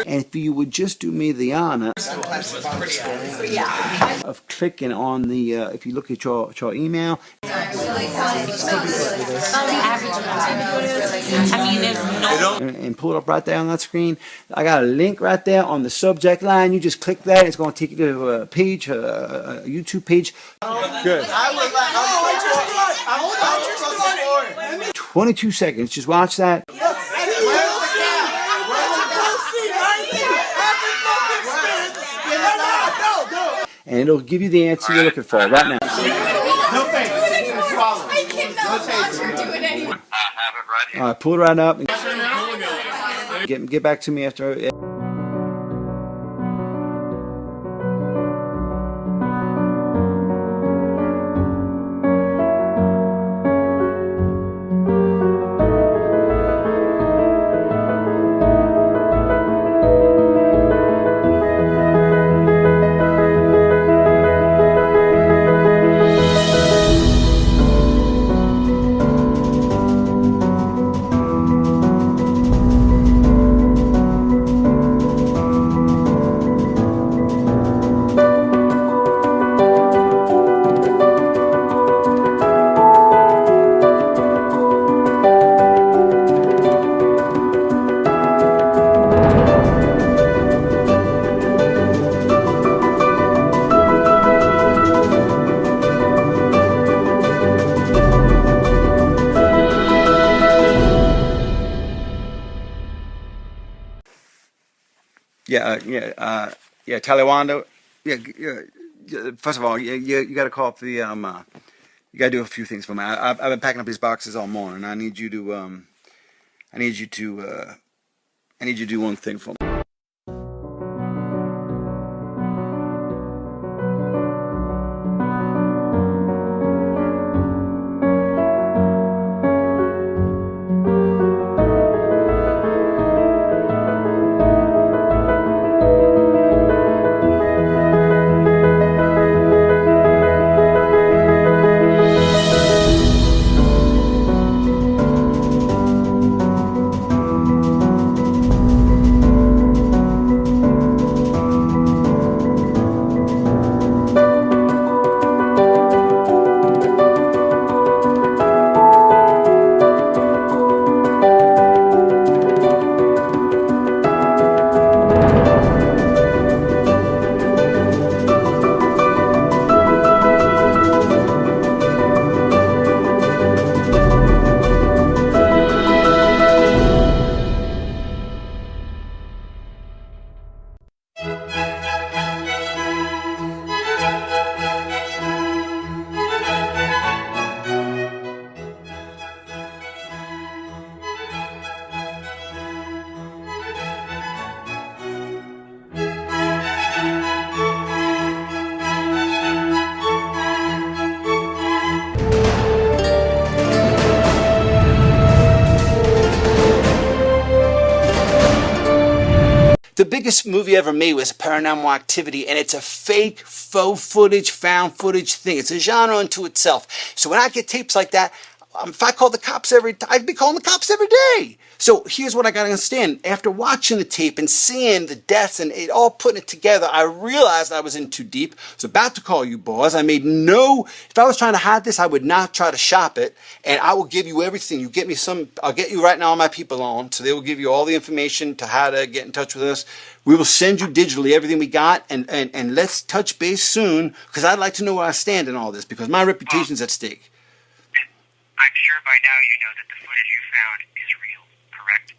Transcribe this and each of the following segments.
And if you would just do me the honor of clicking on the, if you look at your email, and pull it up right there on that screen. I got a link right there on the subject line. You just click that. It's going to take you to a page, a YouTube page. Good. 22 seconds. Just watch that. And it'll give you the answer you're looking for right now. No face. Swallow. I cannot watch her do it anymore. All right, pull it right up. Get back to me after. Talawando. First of all, you got to call up the you got to do a few things for me. I've been packing up these boxes all morning. I need you to I need you to do one thing for me. The biggest movie ever made was Paranormal Activity, and it's a fake, faux footage, found footage thing. It's a genre unto itself. So when I get tapes like that, if I called the cops I'd be calling the cops every day. So here's what I got to understand. After watching the tape and seeing the deaths and it all putting it together, I realized I was in too deep. I was about to call you boss. If I was trying to hide this, I would not try to shop it. And I will give you everything. I'll get you right now my people on. So they will give you all the information to how to get in touch with us. We will send you digitally everything we got. And let's touch base soon, because I'd like to know where I stand in all this, because my reputation's at stake. I'm sure by now you know that the footage you found is real, correct?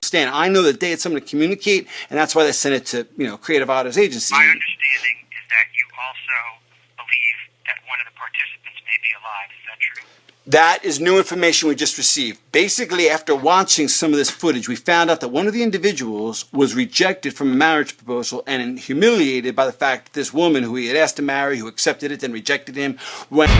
Stan, I know that they had something to communicate, and that's why they sent it to, Creative Artists Agency. My understanding is that you also believe that one of the participants may be alive. Is that true? That is new information we just received. Basically, after watching some of this footage, we found out that one of the individuals was rejected from a marriage proposal and humiliated by the fact that this woman who he had asked to marry, who accepted it, then rejected him, went...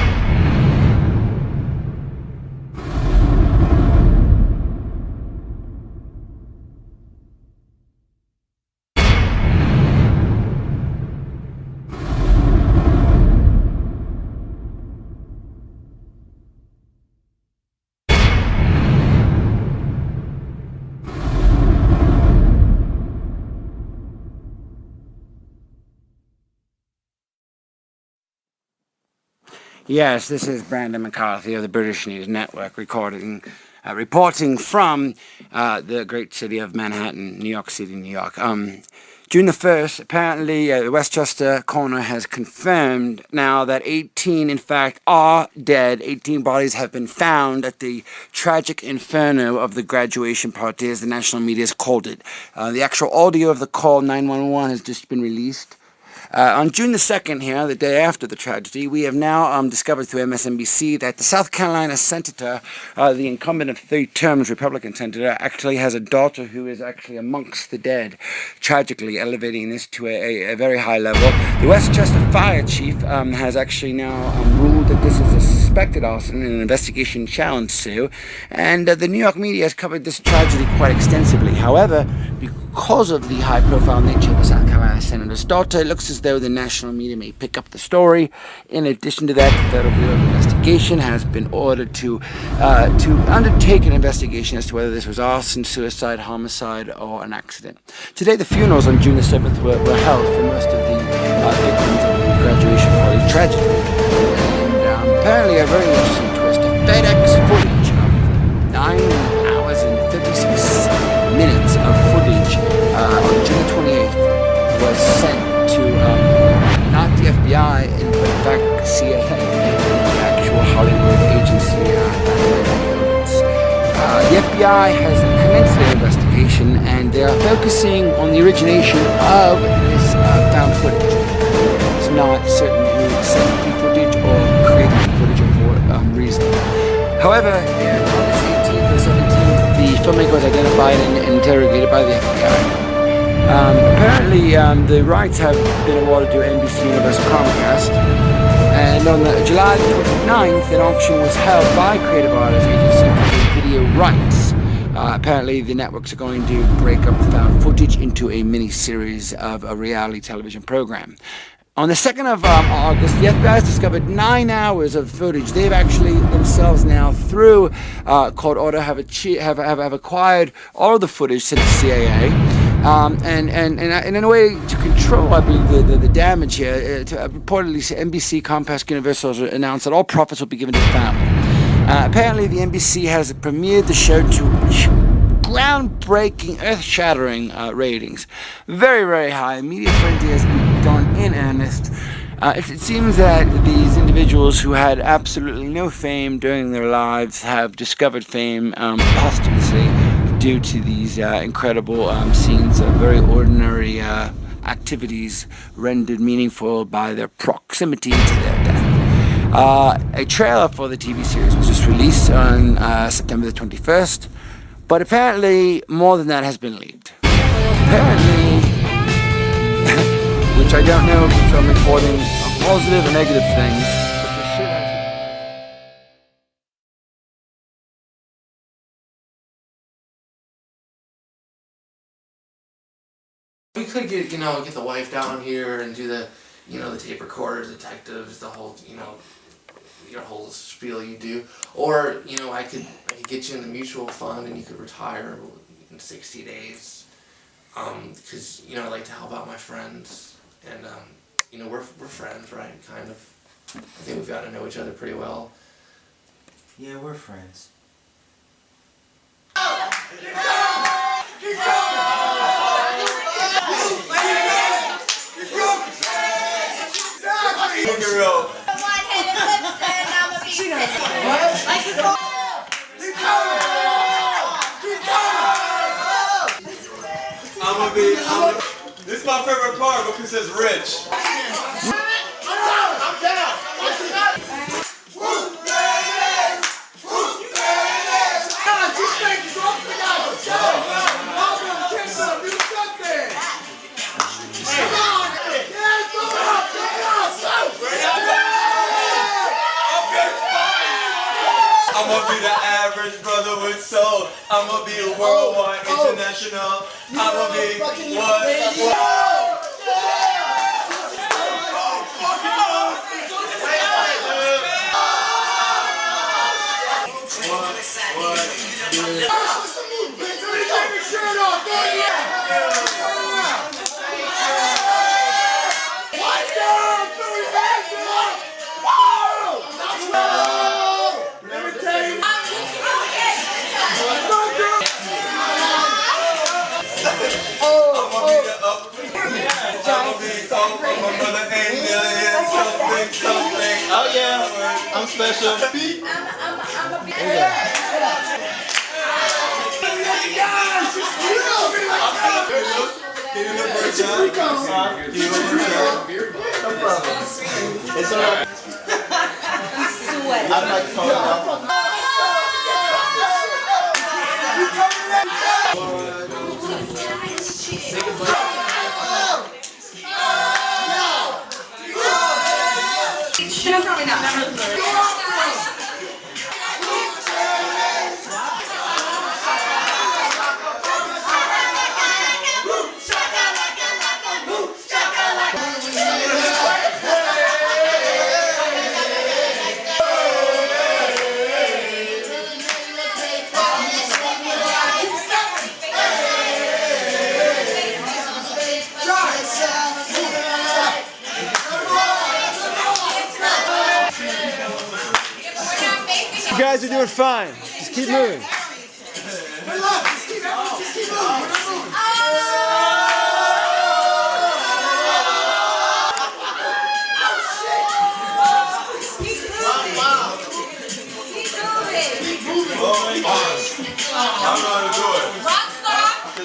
Yes, this is Brandon McCarthy of the British News Network reporting from the great city of Manhattan, New York City, New York. June the 1st, apparently the Westchester coroner has confirmed now that 18, in fact, are dead. 18 bodies have been found at the tragic inferno of the graduation party, as the national media has called it. The actual audio of the call 911 has just been released. On June the 2nd here, the day after the tragedy, we have now discovered through MSNBC that the South Carolina senator, the incumbent of 3 terms Republican senator, actually has a daughter who is actually amongst the dead, tragically elevating this to a very high level. The Westchester fire chief has actually now ruled that this is a suspected arson and an investigation shall ensue, and the New York media has covered this tragedy quite extensively. However, because of the high-profile nature of the South Carolina senator's daughter, it looks as though the national media may pick up the story. In addition to that, the Federal Bureau of Investigation has been ordered to undertake an investigation as to whether this was arson, suicide, homicide, or an accident. Today, the funerals on June the 7th were held for most of the victims of the graduation party tragedy. And apparently, a very interesting twist, a FedEx footage of 9 hours and 56 minutes of footage on June 28th was sent to not the FBI, but in fact CIA, the actual Hollywood agency. The FBI has commenced their investigation, and they are focusing on the origination of this found footage. It's not certain who sent the footage or created the footage or for what reason. However, on August 18th or 17th, the filmmaker was identified and interrogated by the FBI. Apparently, the rights have been awarded to NBC Universal Comcast, and on July 29th, an auction was held by Creative Artists Agency for video rights. Apparently, the networks are going to break up the found footage into a mini-series of a reality television program. On the 2nd of August, the FBI has discovered 9 hours of footage. They've actually themselves now, through court order, have acquired all of the footage to the CIA. And in a way to control, I believe, the damage here, reportedly NBC Comcast Universal has announced that all profits will be given to the family. Apparently, the NBC has premiered the show to groundbreaking, earth-shattering ratings. Very, very high. Media frenzy has begun in earnest. It seems that these individuals who had absolutely no fame during their lives have discovered fame posthumously due to these incredible scenes of very ordinary activities rendered meaningful by their proximity to their death. A trailer for the TV series was just released on September the 21st, but apparently more than that has been leaked. Apparently, which I don't know if I'm reporting a positive or negative thing, but this shit has... We could get the wife down here and do the, the tape recorder, detectives, the whole, your whole spiel you do. Or, I could get you in the mutual fund and you could retire in 60 days. Because, I like to help out my friends. And, we're friends, right? Kind of. I think we've gotten to know each other pretty well. Yeah, we're friends. One-handed lip and I'm a beast. This is my favorite part because it's rich. I'm down. I'm gonna be the average brother with soul. I'm gonna be a worldwide, international. I'm gonna be what? Oh yeah, I'm special. It's alright. I'm like No, probably not. You guys are doing fine. Just keep moving. I'm gonna do it.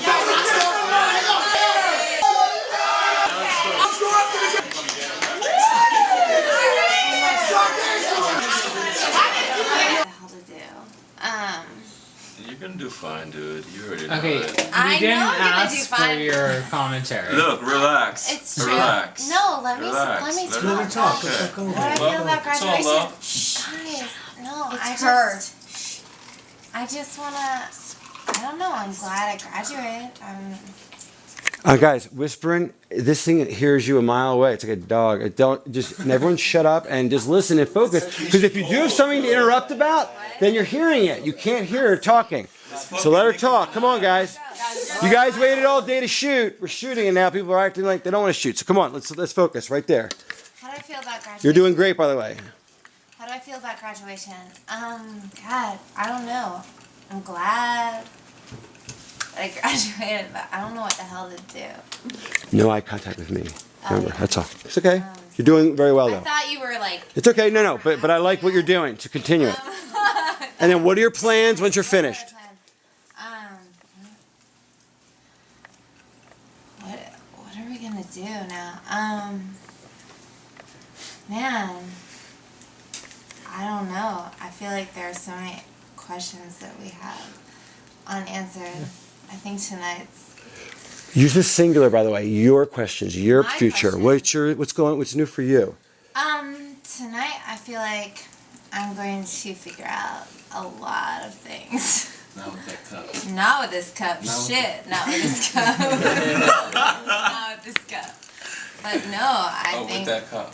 You're gonna do fine, dude. You already know Okay, it. we I didn't know I'm gonna ask do for fine. your commentary. Look, relax. It's true. Relax. No, let me Relax. talk. Let her talk. What do I feel about It's all graduation? love. Guys, no, It's her. I just wanna. I don't know. I'm glad I graduated. Guys, whispering, this thing hears you a mile away. It's like a dog. Don't just everyone shut up and just listen and focus. Because if you do have something to interrupt about, then you're hearing it. You can't hear her talking. So let her talk. Come on, guys. You guys waited all day to shoot. We're shooting, and now people are acting like they don't want to shoot. So come on, let's focus right there. How do I feel about graduation? You're doing great, by the way. How do I feel about graduation? God, I don't know. I'm glad I graduated, but I don't know what the hell to do. No eye contact with me. Remember, that's all. It's okay. You're doing very well, I though. thought you were like. It's okay. No. But I like what you're doing. To continue it. And then, what are your plans once you're finished? What are we gonna do now? Man, I don't know. I feel like there are so many questions that we have unanswered. I think tonight's. Use the singular, by the way. Your questions, your My future. questions. What's new for you? Tonight I feel like I'm going to figure out a lot of things. Not with that cup. Not with this cup. Shit, not with this cup. Not with this cup. But no, I think. With that cup.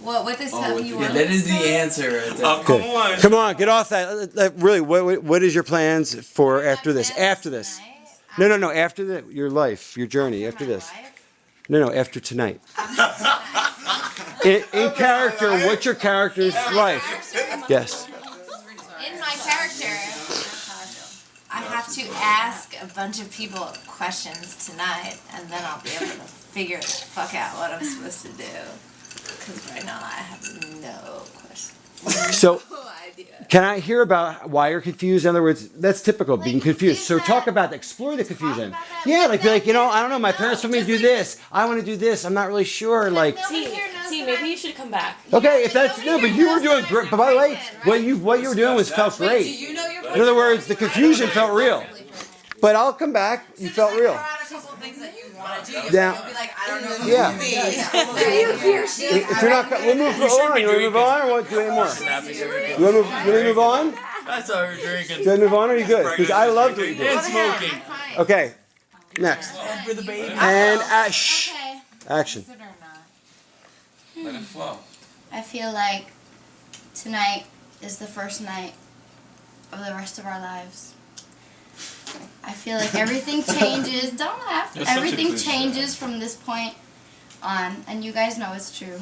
What with this cup you want? that is the answer right there. Oh, come on. Come on, get off that. Really, what is your plans for after this? After this? Tonight? No. After your life, your journey. After My this. life? No. After tonight. In character, what's your character's life? Yes. In my character, I have to ask a bunch of people questions tonight, and then I'll be able to figure the fuck out what I'm supposed to do. Because right now I have no questions. So, No idea. Can I hear about why you're confused? In other words, that's typical, being confused. So talk about that. Explore the confusion. about that. Yeah, like be like, No, I don't know. My parents want me to do this. I want to do this. I'm not really sure. Like, Nobody here knows T, that maybe I'm- you should come back. okay, if that's nobody no, but here you were knows doing that great. I'm But by the way, African, what you were doing was felt great. You know your In other words, the confusion felt real. But I'll come back. You felt real. Throw out a couple of things that you want to do. Yeah. You'll be like, I don't know the Yeah. movie. If you're not, we'll move on. You want to move on, or want to do any more? You want to move on? That's how we're drinking. Do you want to move on, or are you good? Because I loved what you did. And smoking. Okay. Next. For the baby. And shh. Okay. Action. Is it or not? Let it flow. I feel like tonight is the first night of the rest of our lives. I feel like everything changes. Don't laugh. You're such a Everything cliche. changes from this point on, and you guys know it's true.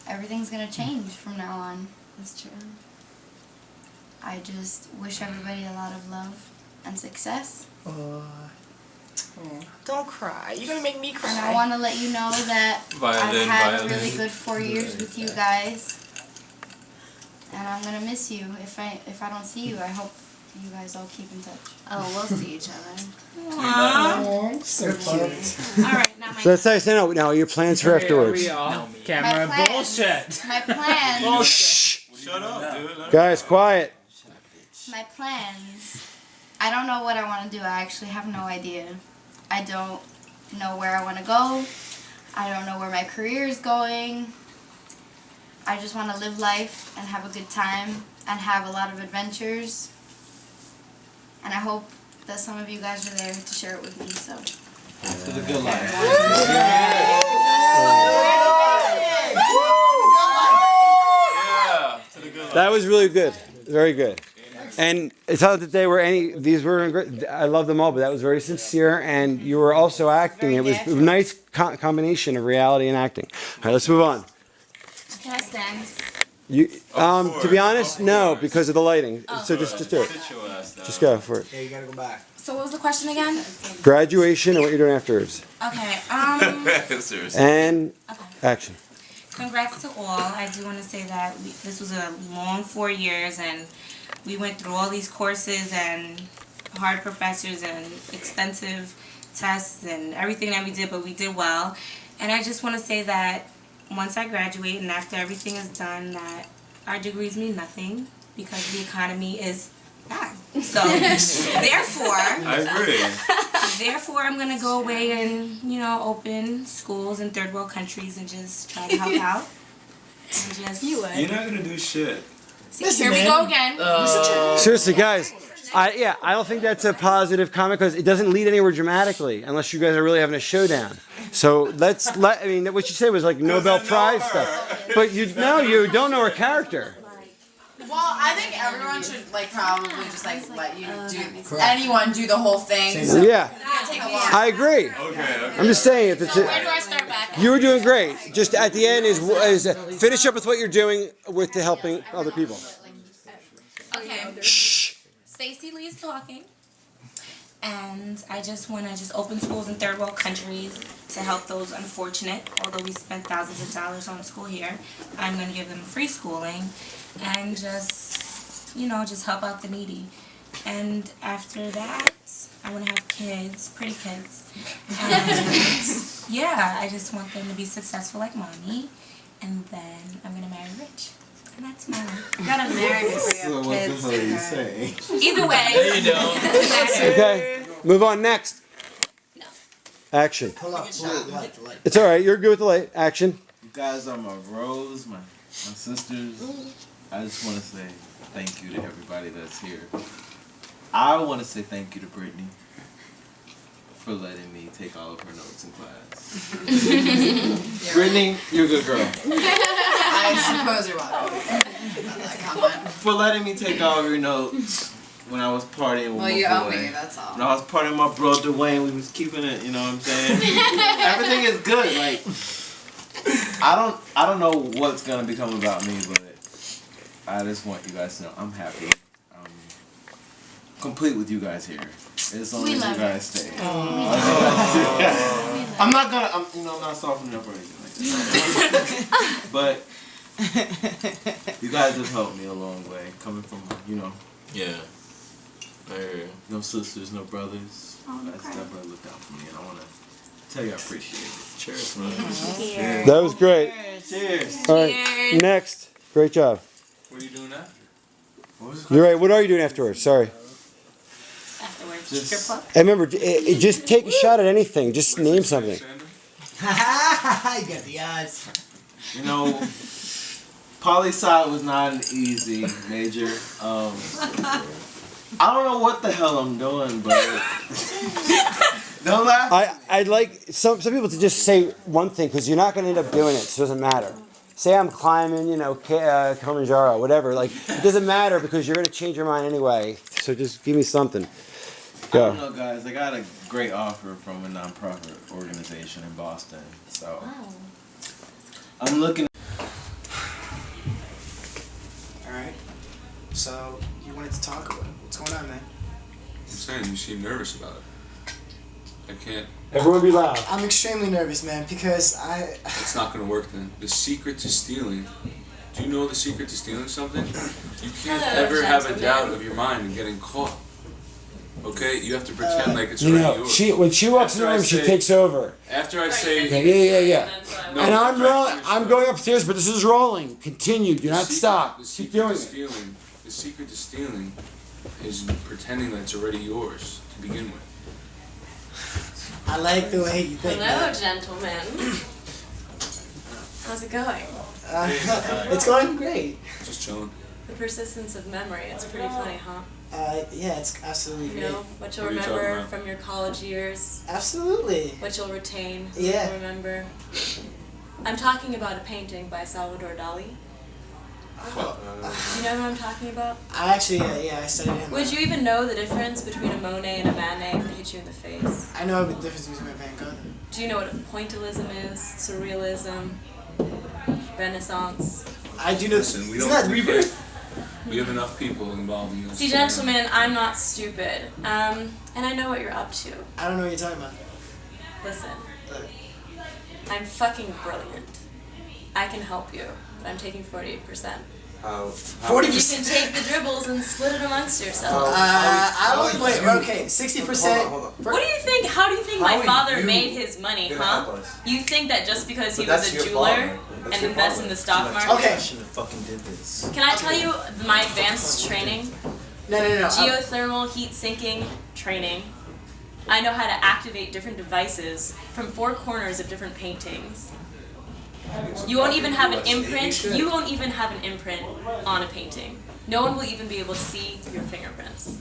Everything's gonna change from now on. That's true. I just wish everybody a lot of love and success. Don't cry. You're gonna make me And I cry. want to let you know that Violin, I've had a violin. really good 4 years with you guys, and I'm gonna miss you. If I don't see you, I hope you guys all keep in touch. Oh, we'll see each other. So cute. All right, now my So let's say no. Now your plans for afterwards. Camera bullshit. My plans. Shut up, dude. Guys, quiet. My plans. I don't know what I want to do. I actually have no idea. I don't know where I want to go. I don't know where my career is going. I just want to live life and have a good time and have a lot of adventures. And I hope that some of you guys are there to share it with me. So. To the good life. Yeah. To the good That was really good. Very good. And it's not that they were any. These were great. I love them all, but that was very sincere, and you were also acting. It was a nice combination of reality and acting. All right, let's move on. Can I stand? You, to be honest, no, because of the lighting. So just do it. Sit your ass down. Just go for it. Yeah, you gotta go back. So what was the question again? Graduation and what you're doing afterwards. Okay. Seriously. And action. Congrats to all. I do want to say that this was a long 4 years, and we went through all these courses and hard professors and extensive tests and everything that we did, but we did well. And I just want to say that once I graduate and after everything is done, that our degrees mean nothing because the economy is bad. So therefore, I agree. I'm gonna go away and open schools in third world countries and just try to help out. And just You're not gonna do shit. See, here we go again. Seriously, guys. I don't think that's a positive comment because it doesn't lead anywhere dramatically unless you guys are really having a showdown. So I mean, what you said was like Nobel Prize stuff. But you don't know her character. Well, I think everyone should probably just let you anyone do the whole thing. So Yeah, it's gonna take a long I agree. Okay. I'm just saying, if it's Where do I start back? you were doing great. Just at the end is finish up with what you're doing with the helping other people. Okay. Shh. Stacey Lee is talking. And I just want to open schools in third world countries to help those unfortunate. Although we spent thousands of dollars on school here, I'm going to give them free schooling and just help out the needy. And after that, I want to have kids, pretty kids. And yeah, I just want them to be successful like mommy. And then I'm going to marry rich. And that's my life. You gotta marry before you So have what the kids. hell are you saying? Either way. There you go. It doesn't matter. Okay, move on next. Action. Pull up, light. It's all right. You're good with the light. Action. You guys are my bros, my sisters. I just want to say thank you to everybody that's here. I want to say thank you to Brittany for letting me take all of her notes in class. Brittany, you're a good girl. I suppose you're welcome. For letting me take all of your notes when I was partying with Well, my you boy. owe me, that's all. When I was partying with my bro Dwayne, we was keeping it, you know what I'm saying? Everything is good. Like, I don't know what's gonna become about me, but I just want you guys to know I'm happy. I'm complete with you guys here. As long as you guys stay. I'm not softening up or anything like that. But You guys have helped me a long way. Coming from, Yeah. I hear you. no sisters, no brothers. Oh, You guys definitely looked out for me, and I want to tell you I appreciate it. Cheers, man. Cheers. That was great. Cheers. All right, next. Great job. What are you doing after? What was it? You're right. What are you doing afterwards? Sorry. Afterwards, Just- strip club. And remember, just take a shot at anything. Just name something. You got the odds. You know, poli-sci was not an easy major. I don't know what the hell I'm doing, but don't laugh. I'd like some people to just say one thing because you're not going to end up doing it. So it doesn't matter. Say I'm climbing, Kilimanjaro, whatever. Like it doesn't matter because you're going to change your mind anyway. So just give me something. I don't know, guys. I got a great offer from a nonprofit organization in Boston, so I'm looking. All right. So you wanted to talk about it. What's going on, man? I'm saying you seem nervous about it. I can't. Everyone be loud. I'm extremely nervous, man, because It's not gonna work then. The secret to stealing. Do you know the secret to stealing something? You can't ever have a doubt of your mind and getting caught. Okay, you have to pretend like it's already yours. When she walks in the room, she takes over. After I say, Yeah. No, And I'm right, rolling. I'm going upstairs, but this is rolling. Continue. Do not stop. The Keep secret doing to it. stealing. The secret to stealing is pretending that it's already yours to begin with. I like the way you think. Hello, gentlemen. How's it going? It's going great. Just chilling. The persistence of memory. It's pretty funny, huh? Yeah, it's absolutely You great. know, what you'll What are you talking remember about? from your college years, Absolutely. what you'll retain, what Yeah. you'll remember. I'm talking about a painting by Salvador Dali. Do you know who I'm talking about? I actually, I studied him. Would you even know the difference between a Monet and a Manet if it hit you in the face? I know the difference between a Van Gogh. Do you know what pointillism is? Surrealism? Renaissance? I do know. Listen, we Isn't don't. that We rebirth? can't- We have enough people involved in this. See, gentlemen, I'm not stupid. And I know what you're up to. I don't know what you're talking about. Listen. I'm fucking brilliant. I can help you, but I'm taking 48%. 40%. You can take the dribbles and split it amongst yourselves. I would wait. Okay, 60%. Hold on. What do you think? How do you think my father made his money, gonna huh? help us? You think that just because he But was that's a your jeweler father. That's and your invests father. in the stock market? Okay. Shouldn't have fucking did this. Can I tell you my advanced training? No. Geothermal heat sinking training. I know how to activate different devices from four corners of different paintings. You won't even have an imprint. You won't even have an imprint on a painting. No one will even be able to see your fingerprints.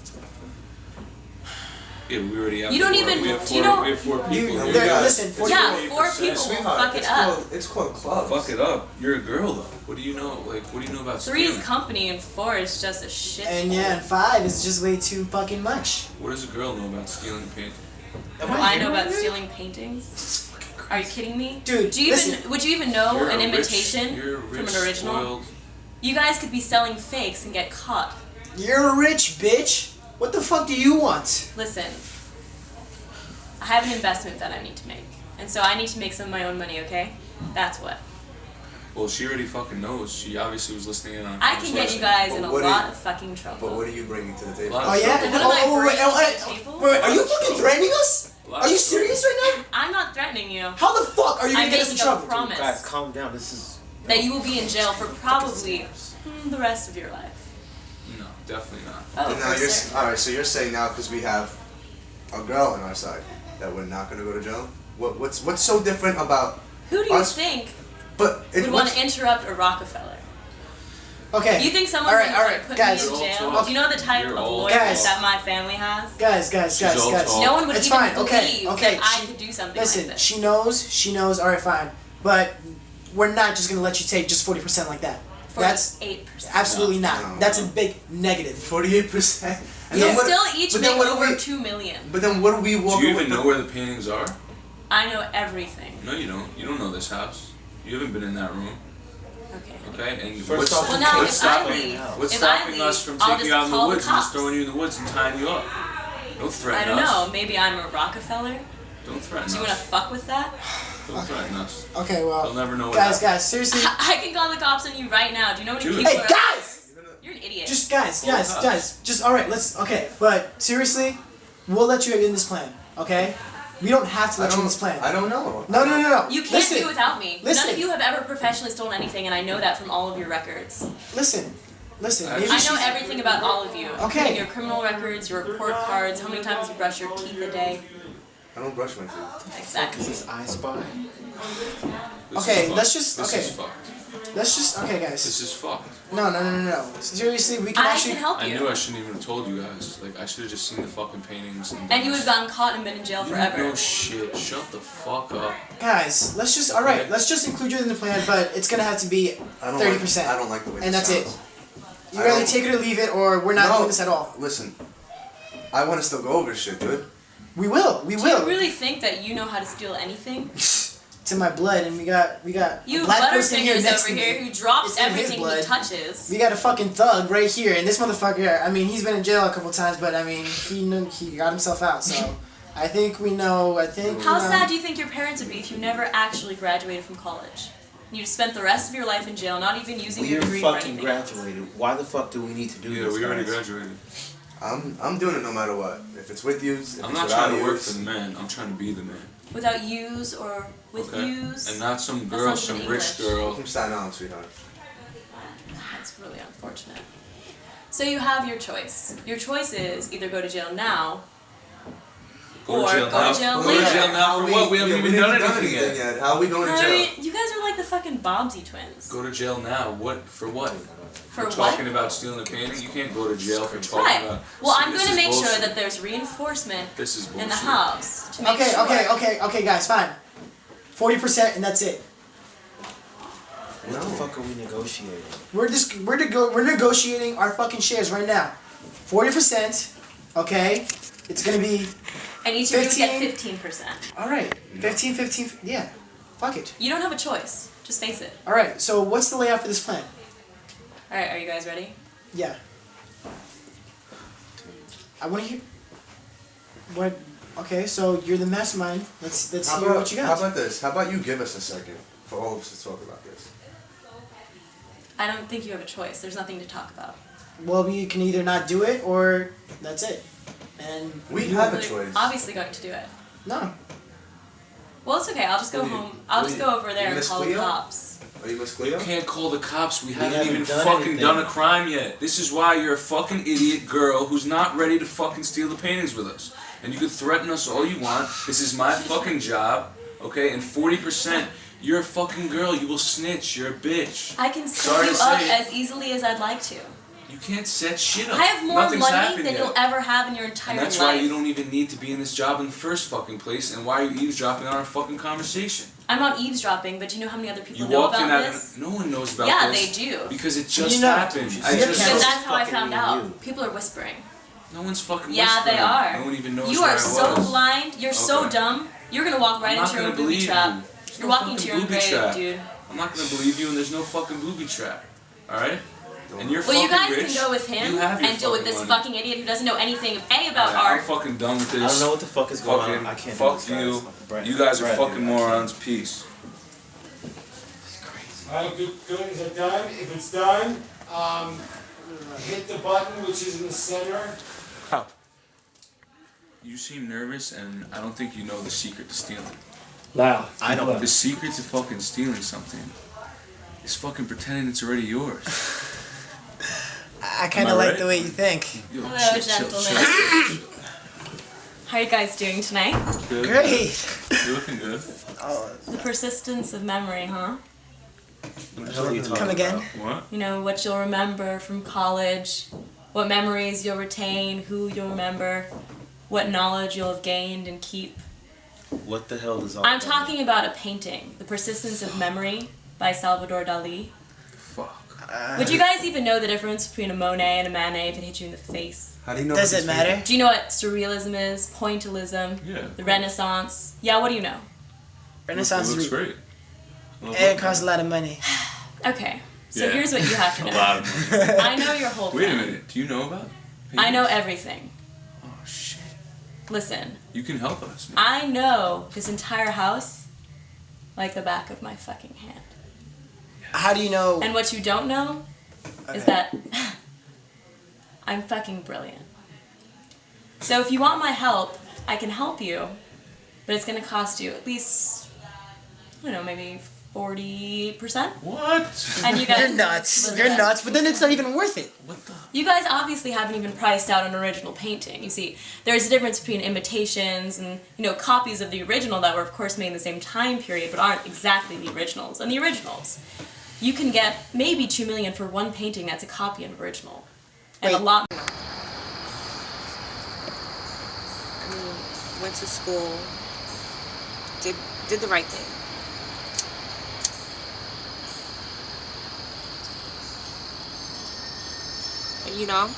Yeah, we already have. You don't four. even- We have do four. you know- We have four people. You- here. listen, Yeah, 4 people will Sweetheart, fuck it up. It's called clubs. Fuck it up. You're a girl though. What do you know? Like, what do you know about 3 is stealing? company and 4 is just a shit. And yeah, and 5 is just way too fucking much. What does a girl know about stealing a painting? What do I know about stealing paintings? Are you kidding me? Dude, Do you even would you even know You're an a imitation rich, you're a rich, from an original? spoiled. You guys could be selling fakes and get caught. You're a rich bitch. What the fuck do you want? Listen, I have an investment that I need to make, and so I need to make some of my own money. Okay, that's what. Well, she already fucking knows. She obviously was listening in on. I can get you guys in a What do you- lot of fucking trouble. But what are you bringing to the table? Lot Oh of yeah? trouble. What am I wait, bringing wait, to the table? wait, are you fucking threatening us? Lot Are you of serious right now? I'm not threatening you. How the fuck are you gonna I'm get us in making a trouble? promise Guys, calm down. This is. that you will be in jail for probably the rest of your life. No, definitely not. Oh, And now for you're certain. all right. So you're saying now because we have a girl on our side that we're not gonna go to jail? What's so different about Who do you us? think But it, would want what's- to interrupt a Rockefeller? Okay. You think someone's All right, gonna put guys. me in You're jail? all Do you know the type You're of all lawyers Guys. that my family has? Guys. all tall. No one would It's even fine. believe Okay. that I could do something Listen, like this. she knows. All right, fine. But we're not just gonna let you take just 40% like that. That's 8%. absolutely not. No. That's a big negative. 48%. You still each but then make what do over we- 2 million. But then what do we walk Do you away even know with? where the paintings are? I know everything. No, you don't. You don't know this house. You haven't been in that room. Okay. Okay, and First what's, off, Well, now what's if I stopping? leave, What's if I stopping leave, us from I'll taking just you out in the call the woods and just cops. throwing you in the woods and tying you up? Don't I threaten don't us. know. Maybe I'm a Rockefeller. Don't threaten Do you want to us. fuck with that? Don't threaten us. Okay, well. They'll never know what guys, happened. seriously. I can call the cops on you right now. Do you know how many Do it. people Hey, are... guys! You're an idiot. Just guys, just all right. Let's but seriously, we'll let you in this plan. Okay, we don't have to let you in this plan. I don't know. No. You can't Listen, do without me. Listen. None of you have ever professionally stolen anything, and I know that from all of your records. Listen. Maybe I know everything about all of you. Okay. Including your criminal records, your report cards, how many times you brush your teeth a day. I don't brush my teeth. Exactly. Is this I Spy? Okay, let's just This is fucked. Let's just guys. This is fucked. No. Seriously, we can actually. I can help you. I knew I shouldn't even have told you guys. Like, I should have just seen the fucking paintings. And you would have gotten caught and been in jail forever. No shit. Shut the fuck up. Guys, let's just let's just include you in the plan, but it's gonna have to be 30%. I don't like the way and this that's sounds. it. You either take it or leave it, or we're not doing this at all. Listen, I want to still go over this shit, dude. We will. Do you really think that you know how to steal anything? It's in my blood, and we got You a black person here Butterfingers next over to here me. who drops It's in his everything he blood. touches. We got a fucking thug right here, and this motherfucker. I mean, he's been in jail a couple times, but I mean, he got himself out. So, I think we know. How sad do you think your parents would be if you never actually graduated from college? You spent the rest of your life in jail, not even using your degree for fucking anything. graduated. Why the fuck do we need to do this? Yeah, we already guys? graduated. I'm doing it no matter what. If it's with you, if I'm it's not without trying to work yous. for the man. I'm trying to be the man. Without yous or with Okay? yous. And not some That girl, sounds some in rich English. girl. From Staten Island, sweetheart. That's really unfortunate. So you have your choice. Your choice is either go to jail now Go or to jail go now. to jail Go later. to jail now for what? We haven't even done anything yet. How are we going to I jail? mean, you guys are like the fucking Bobbsey twins. Go to jail now. What? For what? For what? talking about stealing a painting. You can't go to jail for talking Right. about. Well, See, I'm this going to is make sure bullshit. that there's reinforcement This is in the bullshit. house to make sure. Okay, guys, fine. 40%, and that's it. What the fuck are we negotiating? We're negotiating our fucking shares right now. 40%. Okay, it's gonna be. And each of you get 15%. All right, 15. Yeah, fuck it. You don't have a choice. Just face it. All right. So what's the layout for this plan? All right, are you guys ready? Yeah. I want to hear. What? Okay, so you're the mastermind. Let's hear what you got. How about this? How about you give us a second for all of us to talk about this? I don't think you have a choice. There's nothing to talk about. Well, we can either not do it or that's it. And We you- have a choice. Obviously going to do it. No. Well, it's okay. I'll just go home. I'll just go over there and call the cops. Are you Miss You Cleo? can't call the cops. We haven't haven't even done fucking anything. done a crime yet. This is why you're a fucking idiot girl who's not ready to fucking steal the paintings with us. And you can threaten us all you want. This is my fucking job, okay? And 40%, you're a fucking girl. You will snitch. You're a bitch. I can set Sorry you to up say it. as easily as I'd like to. You can't set shit up. I have more Nothing's money happened than yet. you'll ever have in your entire And that's life. why you don't even need to be in this job in the first fucking place, and why are you eavesdropping on our fucking conversation? I'm not eavesdropping, but do you know how many other people You know walked in about out this? no one knows about Yeah, this. they do. Because it just You know. happened. You I see just Because that's how I fucking found you. out. People are whispering. No one's fucking Yeah, whispering. they are. No one even knows You where are I so was. blind. You're so Okay. dumb. You're gonna walk right I'm into not your own gonna booby believe trap. you. There's You're no walking into fucking your own booby grave, trap. dude. I'm not gonna believe you, and there's no fucking booby trap. Alright? And you're Well, you fucking guys rich. can go with him You have your and deal with this fucking money. fucking idiot who doesn't know anything about Alright, art. I'm fucking done with this. I don't know what the fuck is going Fucking on. I can't do fuck this, you. guys. Brett, You guys are Brett, fucking dude, I can't. morons. Peace. Alright, good, is it done? If it's done, hit the button which is in the center. You seem nervous, and I don't think you know the secret to stealing. Wow. I know. The secret to fucking stealing something is fucking pretending it's already yours. I kind Am of I like right? the way you think. Yo, Hello, chill, gentlemen. How are you guys doing tonight? Good. Great. You're looking good. The persistence of memory, huh? Come again? What? You know, what you'll remember from college, what memories you'll retain, who you'll remember, what knowledge you'll have gained and keep. What the hell is all I'm that? talking about a painting, The Persistence of Memory by Salvador Dali. Fuck. Would you guys even know the difference between a Monet and a Manet if it hit you in the face? How do you know? Does if it it's matter? Do you know what surrealism is? Pointillism? Yeah. The Renaissance? Yeah, what do you know? Renaissance It looks is great. it costs a lot of money. Okay, so Yeah. here's what you have to know. A lot of money. I know your whole Wait a plan. minute. Do you know about? I know everything. Oh shit. Listen, You can help us. Man. I know this entire house like the back of my fucking hand. How do you know? And what you don't know is that I'm fucking brilliant. So if you want my help, I can help you, but it's gonna cost you at least, I don't know, maybe 40%. What? And you guys You're nuts. You're nuts. But then it's not even worth it. What the? You guys obviously haven't even priced out an original painting. You see, there's a difference between imitations and, copies of the original that were, of course, made in the same time period, but aren't exactly the originals. And the originals, you can get maybe $2 million for one painting that's a copy of an original, and a lot more. I mean, went to school, did the right thing. And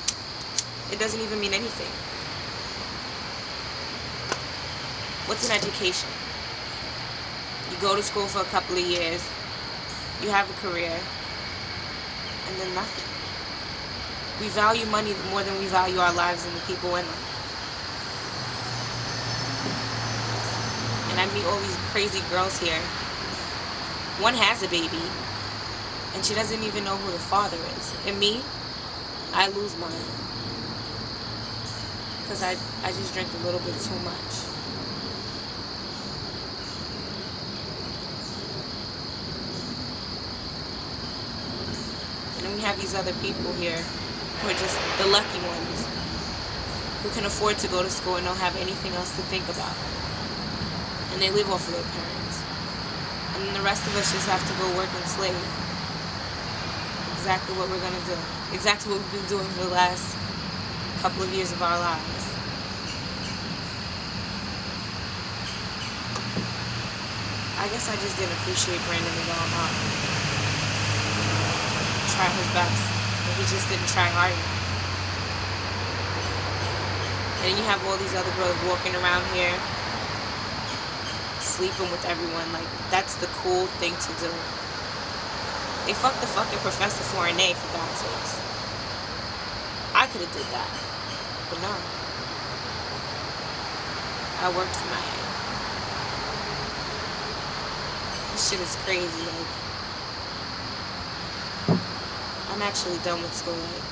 it doesn't even mean anything. What's an education? You go to school for a couple of years, you have a career, and then nothing. We value money more than we value our lives and the people in them. And I meet all these crazy girls here. One has a baby, and she doesn't even know who the father is. And me, I lose mine. Because I just drink a little bit too much. And then we have these other people here who are just the lucky ones, who can afford to go to school and don't have anything else to think about. And they live off of their parents. And then the rest of us just have to go work and slave. Exactly what we're gonna do. Exactly what we've been doing for the last couple of years of our lives. I guess I just didn't appreciate Brandon at all. Try his best, but he just didn't try hard enough. And then you have all these other girls walking around here, sleeping with everyone. Like, that's the cool thing to do. They fucked the fucking professor for an A, for God's sakes. I could have did that, but no. I worked for my A. This shit is crazy. Like, I'm actually done with school. Like,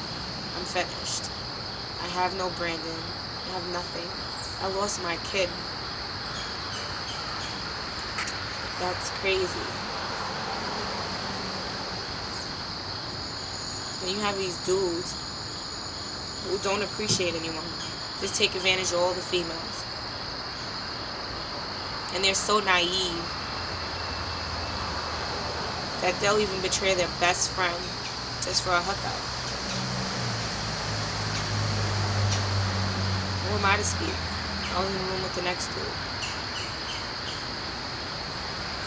I'm finished. I have no Brandon. I have nothing. I lost my kid. That's crazy. And you have these dudes who don't appreciate anyone. Just take advantage of all the females. And they're so naive that they'll even betray their best friend just for a hookup. Who am I to speak? I was in the room with the next dude,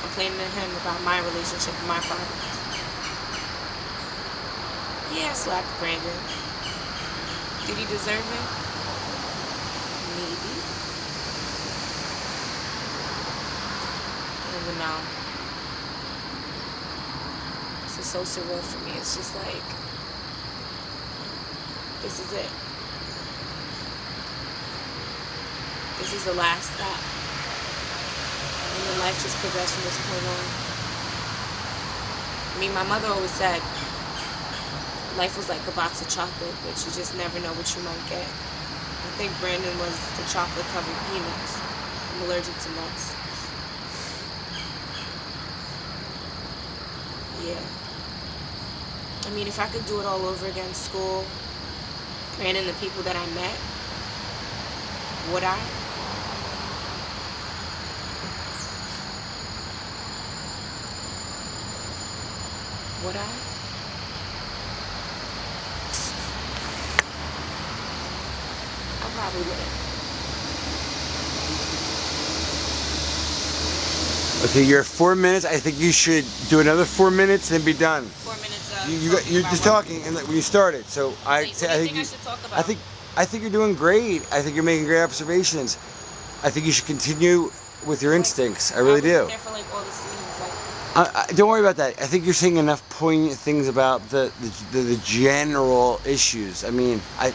complaining to him about my relationship with my father. Yeah, I slapped Brandon. Did he deserve it? Maybe. I don't even know. This is so surreal for me. It's just like, this is it. This is the last stop. And then life just progressed from this point on. I mean, my mother always said, life was like a box of chocolate, but you just never know what you might get. I think Brandon was the chocolate-covered peanuts. I'm allergic to nuts. Yeah. I mean, if I could do it all over again, school, Brandon, the people that I met, would I? Would I? Probably wouldn't. Okay, you're at 4 minutes. I think you should do another 4 minutes and be done. 4 minutes You're just talking, and when you started. So I think I think you're doing great. I think you're making great observations. I think you should continue with your instincts. I really do. There for like all the scenes, like, Don't worry about that. I think you're saying enough poignant things about the general issues. I mean, I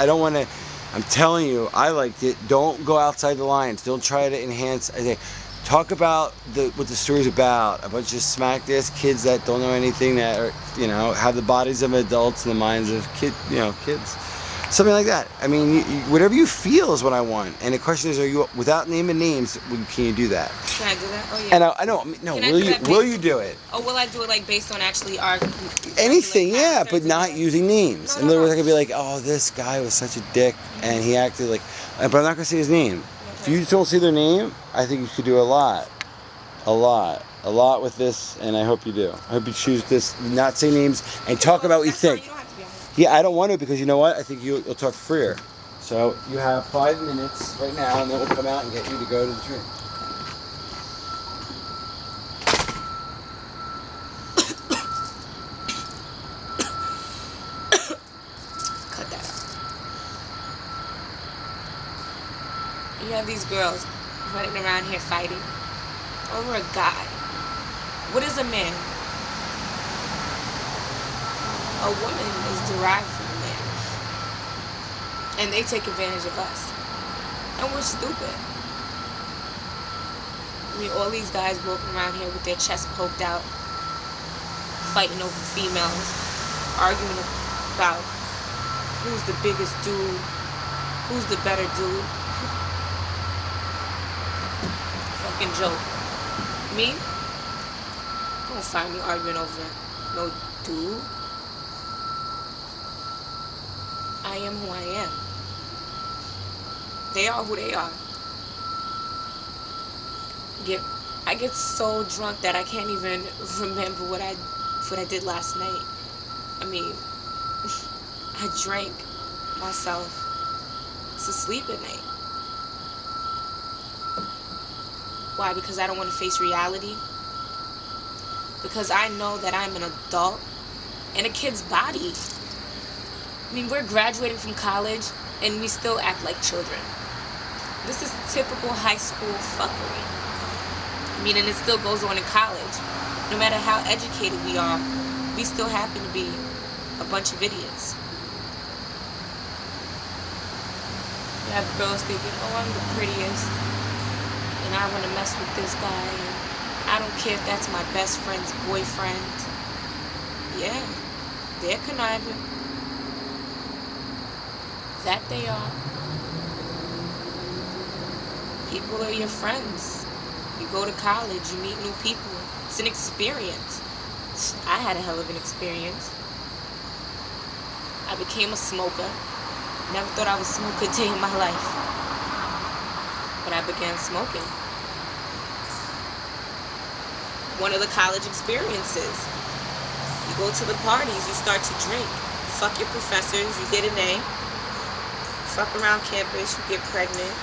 don't want to. I'm telling you, I liked it. Don't go outside the lines. Don't try to enhance. I say, Talk about what the story's about. A bunch of smack-ass kids that don't know anything, that are, have the bodies of adults and the minds of kids. Something like that. I mean, whatever you feel is what I want. And the question is, are you, without naming names, can you do that? Can I do that? Oh yeah. And I know. No. Will you do it? Oh, will I do it like based on actually our? Anything, yeah, but not using names. In other words, I could be like, oh, this guy was such a dick, and he acted like, but I'm not gonna say his name. If you don't say their name, I think you could do a lot with this, and I hope you do. I hope you choose this, not say names, and talk about what you think. Yeah, I don't want to, because you know what? I think you'll talk freer. So you have 5 minutes right now, and then we'll come out and get you to go to the drink. Cut that out. You have these girls running around here fighting over a guy. What is a man? A woman is derived from a man. And they take advantage of us. And we're stupid. I mean, all these guys walking around here with their chests poked out, fighting over females, arguing about who's the biggest dude, who's the better dude. Fucking joke. Me? Don't find me arguing over no dude. I am who I am. They are who they are. I get so drunk that I can't even remember what I did last night. I mean, I drank myself to sleep at night. Why? Because I don't want to face reality. Because I know that I'm an adult in a kid's body. I mean, we're graduating from college and we still act like children. This is typical high school fuckery. I mean, and it still goes on in college. No matter how educated we are, we still happen to be a bunch of idiots. You have girls thinking, oh, I'm the prettiest, and I want to mess with this guy, and I don't care if that's my best friend's boyfriend. Yeah, they're conniving. That they are. People are your friends. You go to college, you meet new people. It's an experience. I had a hell of an experience. I became a smoker. Never thought I would smoke a day in my life. But I began smoking. One of the college experiences. You go to the parties, you start to drink. Fuck your professors, you get an A. Fuck around campus, you get pregnant.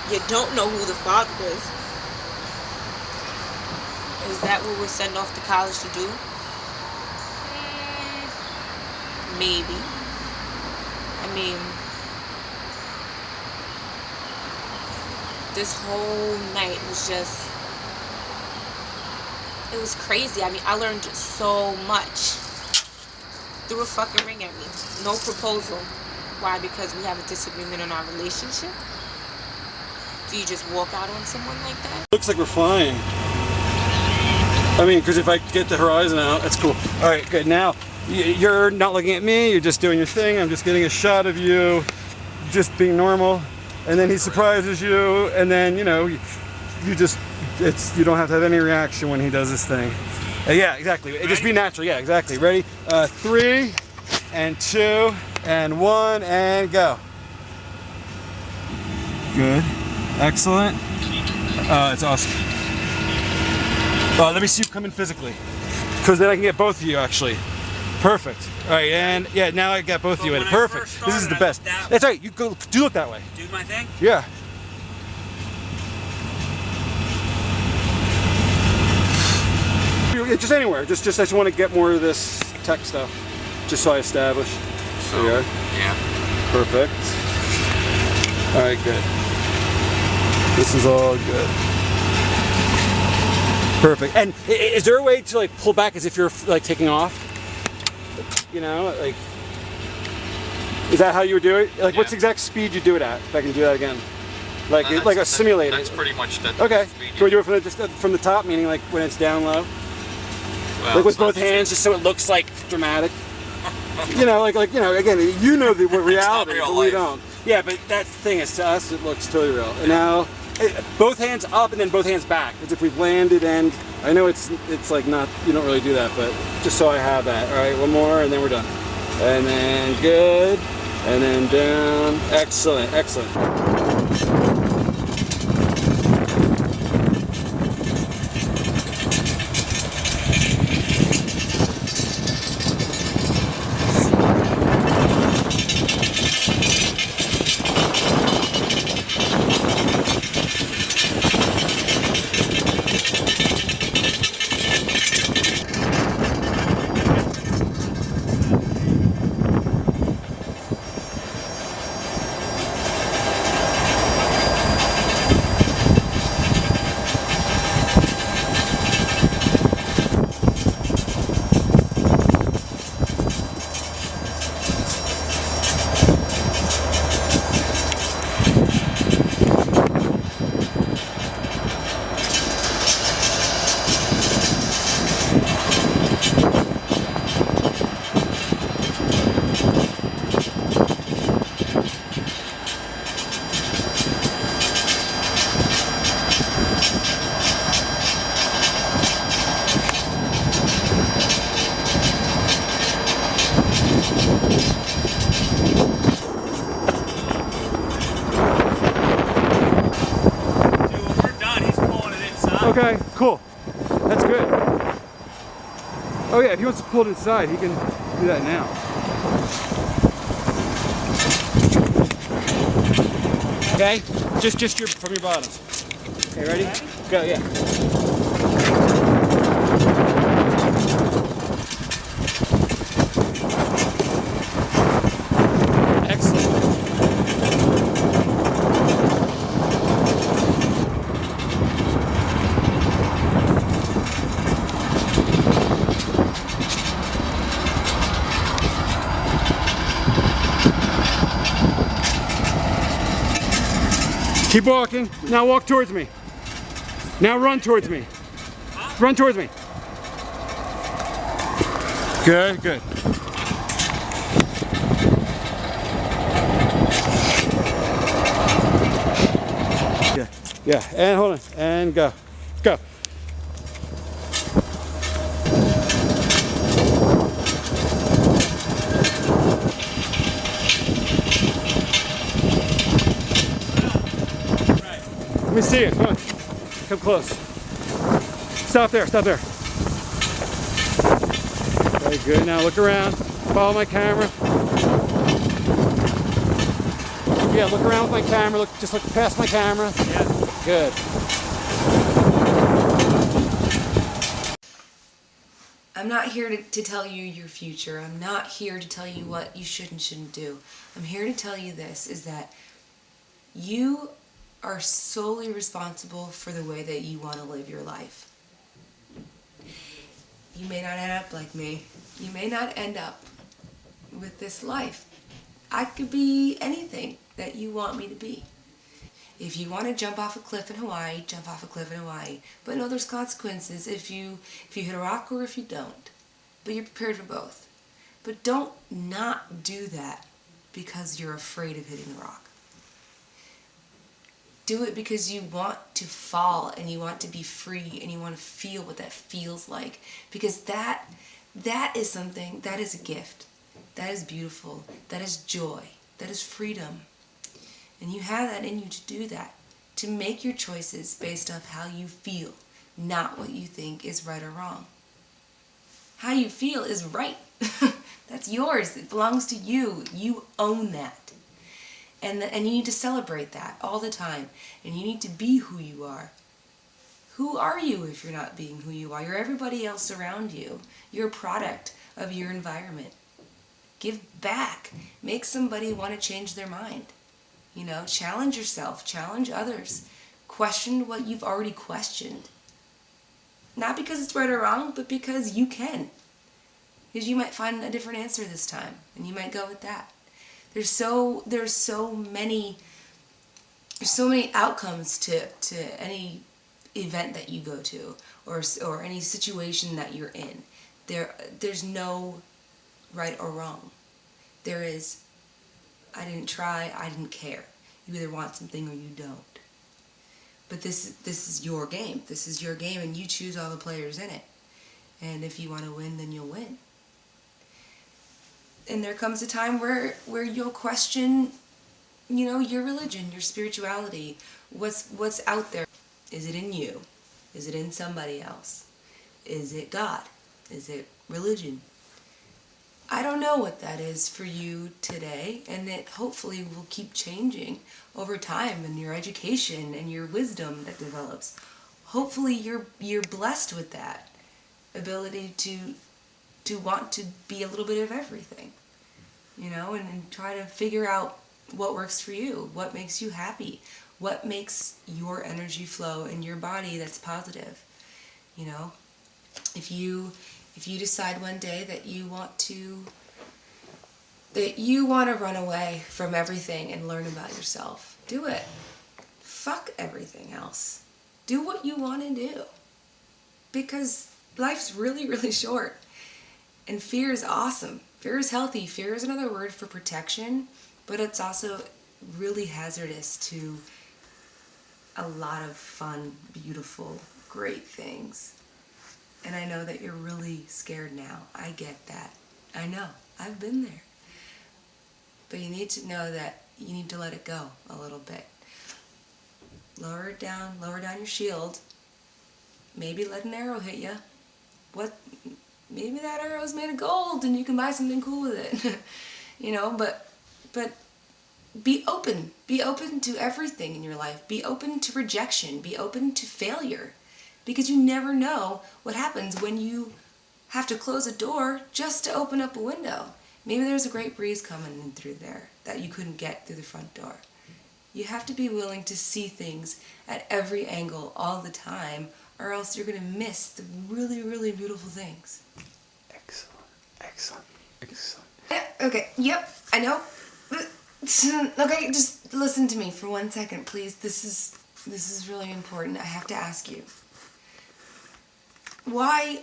You don't know who the father is. Is that what we're sending off to college to do? Maybe. I mean, this whole night was just, it was crazy. I mean, I learned so much. Threw a fucking ring at me. No proposal. Why? Because we have a disagreement in our relationship? Do you just walk out on someone like that? Looks like we're flying. I mean, because if I get the horizon out, that's cool. All right, good. Now, you're not looking at me. You're just doing your thing. I'm just getting a shot of you just being normal. And then he surprises you. And then, you don't have to have any reaction when he does this thing. Yeah, exactly. Just be natural. Yeah, exactly. Ready? 3 and 2 and 1 and go. Good. Excellent. It's awesome. Let me see you come in physically, because then I can get both of you actually. Perfect. All right, and yeah, now I got both of you in. Perfect. This is the best. That's right. You go. Do look that way. Do my thing. Yeah. Just anywhere. Just I just want to get more of this tech stuff, just so I establish. So there you are. Yeah. Perfect. All right, good. This is all good. Perfect. And is there a way to like pull back as if you're like taking off? You know, like, is that how you would do it? Like, what's the exact speed you do it at? If I can do that again. like a simulator. That's pretty much that. Okay. Can we do it from the top, meaning like when it's down low? Well, Like with both hands, just so it looks like dramatic. You know, like you know, again, you know the reality, real but we life. don't. Yeah, but that's the thing is, to us, it looks totally real. And now, both hands up and then both hands back. As if we've landed, and I know it's like not, you don't really do that, but just so I have that. All right, one more, and then we're done. And then good, and then down. Excellent, excellent. Okay, cool. That's good. Oh yeah, if he wants to pull it inside, he can do that now. Okay, just from your bottoms. Okay, ready? Go, yeah. Keep walking. Now walk towards me. Now run towards me. Run towards me. Good, good. Yeah, yeah, and hold on, and go. Go. Let me see it, come on. Come close. Stop there, stop there. Very good, now look around. Follow my camera. Yeah, look around with my camera. Just look past my camera. Yeah. Good. I'm not here to tell you your future. I'm not here to tell you what you should and shouldn't do. I'm here to tell you this, is that you are solely responsible for the way that you want to live your life. You may not end up like me. You may not end up with this life. I could be anything that you want me to be. If you want to jump off a cliff in Hawaii, jump off a cliff in Hawaii. But no, there's consequences if you hit a rock or if you don't. But you're prepared for both. But don't not do that because you're afraid of hitting the rock. Do it because you want to fall and you want to be free and you want to feel what that feels like. Because that is something, that is a gift. That is beautiful. That is joy. That is freedom. And you have that in you to do that. To make your choices based off how you feel, not what you think is right or wrong. How you feel is right. That's yours. It belongs to you. You own that. And you need to celebrate that all the time. And you need to be who you are. Who are you if you're not being who you are? You're everybody else around you. You're a product of your environment. Give back. Make somebody want to change their mind. You know, challenge yourself. Challenge others. Question what you've already questioned. Not because it's right or wrong, but because you can. Because you might find a different answer this time. And you might go with that. There's so many there's so many outcomes to any event that you go to, or any situation that you're in. There's no right or wrong. There is, I didn't try, I didn't care. You either want something or you don't. But this is your game. This is your game, and you choose all the players in it. And if you want to win, then you'll win. And there comes a time where you'll question, your religion, your spirituality, what's out there. Is it in you? Is it in somebody else? Is it God? Is it religion? I don't know what that is for you today, and it hopefully will keep changing over time in your education and your wisdom that develops. Hopefully you're blessed with that ability to want to be a little bit of everything, and try to figure out what works for you, what makes you happy, what makes your energy flow in your body that's positive. If you decide one day that you want to run away from everything and learn about yourself, do it. Fuck everything else. Do what you want to do. Because life's really, really short. And fear is awesome. Fear is healthy. Fear is another word for protection, but it's also really hazardous to a lot of fun, beautiful, great things. And I know that you're really scared now. I get that. I know. I've been there. But you need to know that you need to let it go a little bit. Lower down your shield. Maybe let an arrow hit you. Maybe that arrow is made of gold and you can buy something cool with it. But be open. Be open to everything in your life. Be open to rejection. Be open to failure. Because you never know what happens when you have to close a door just to open up a window. Maybe there's a great breeze coming in through there that you couldn't get through the front door. You have to be willing to see things at every angle all the time, or else you're going to miss the really, really beautiful things. Excellent. Okay, yep, I know. Okay, just listen to me for 1 second, please. This is really important. I have to ask you. Why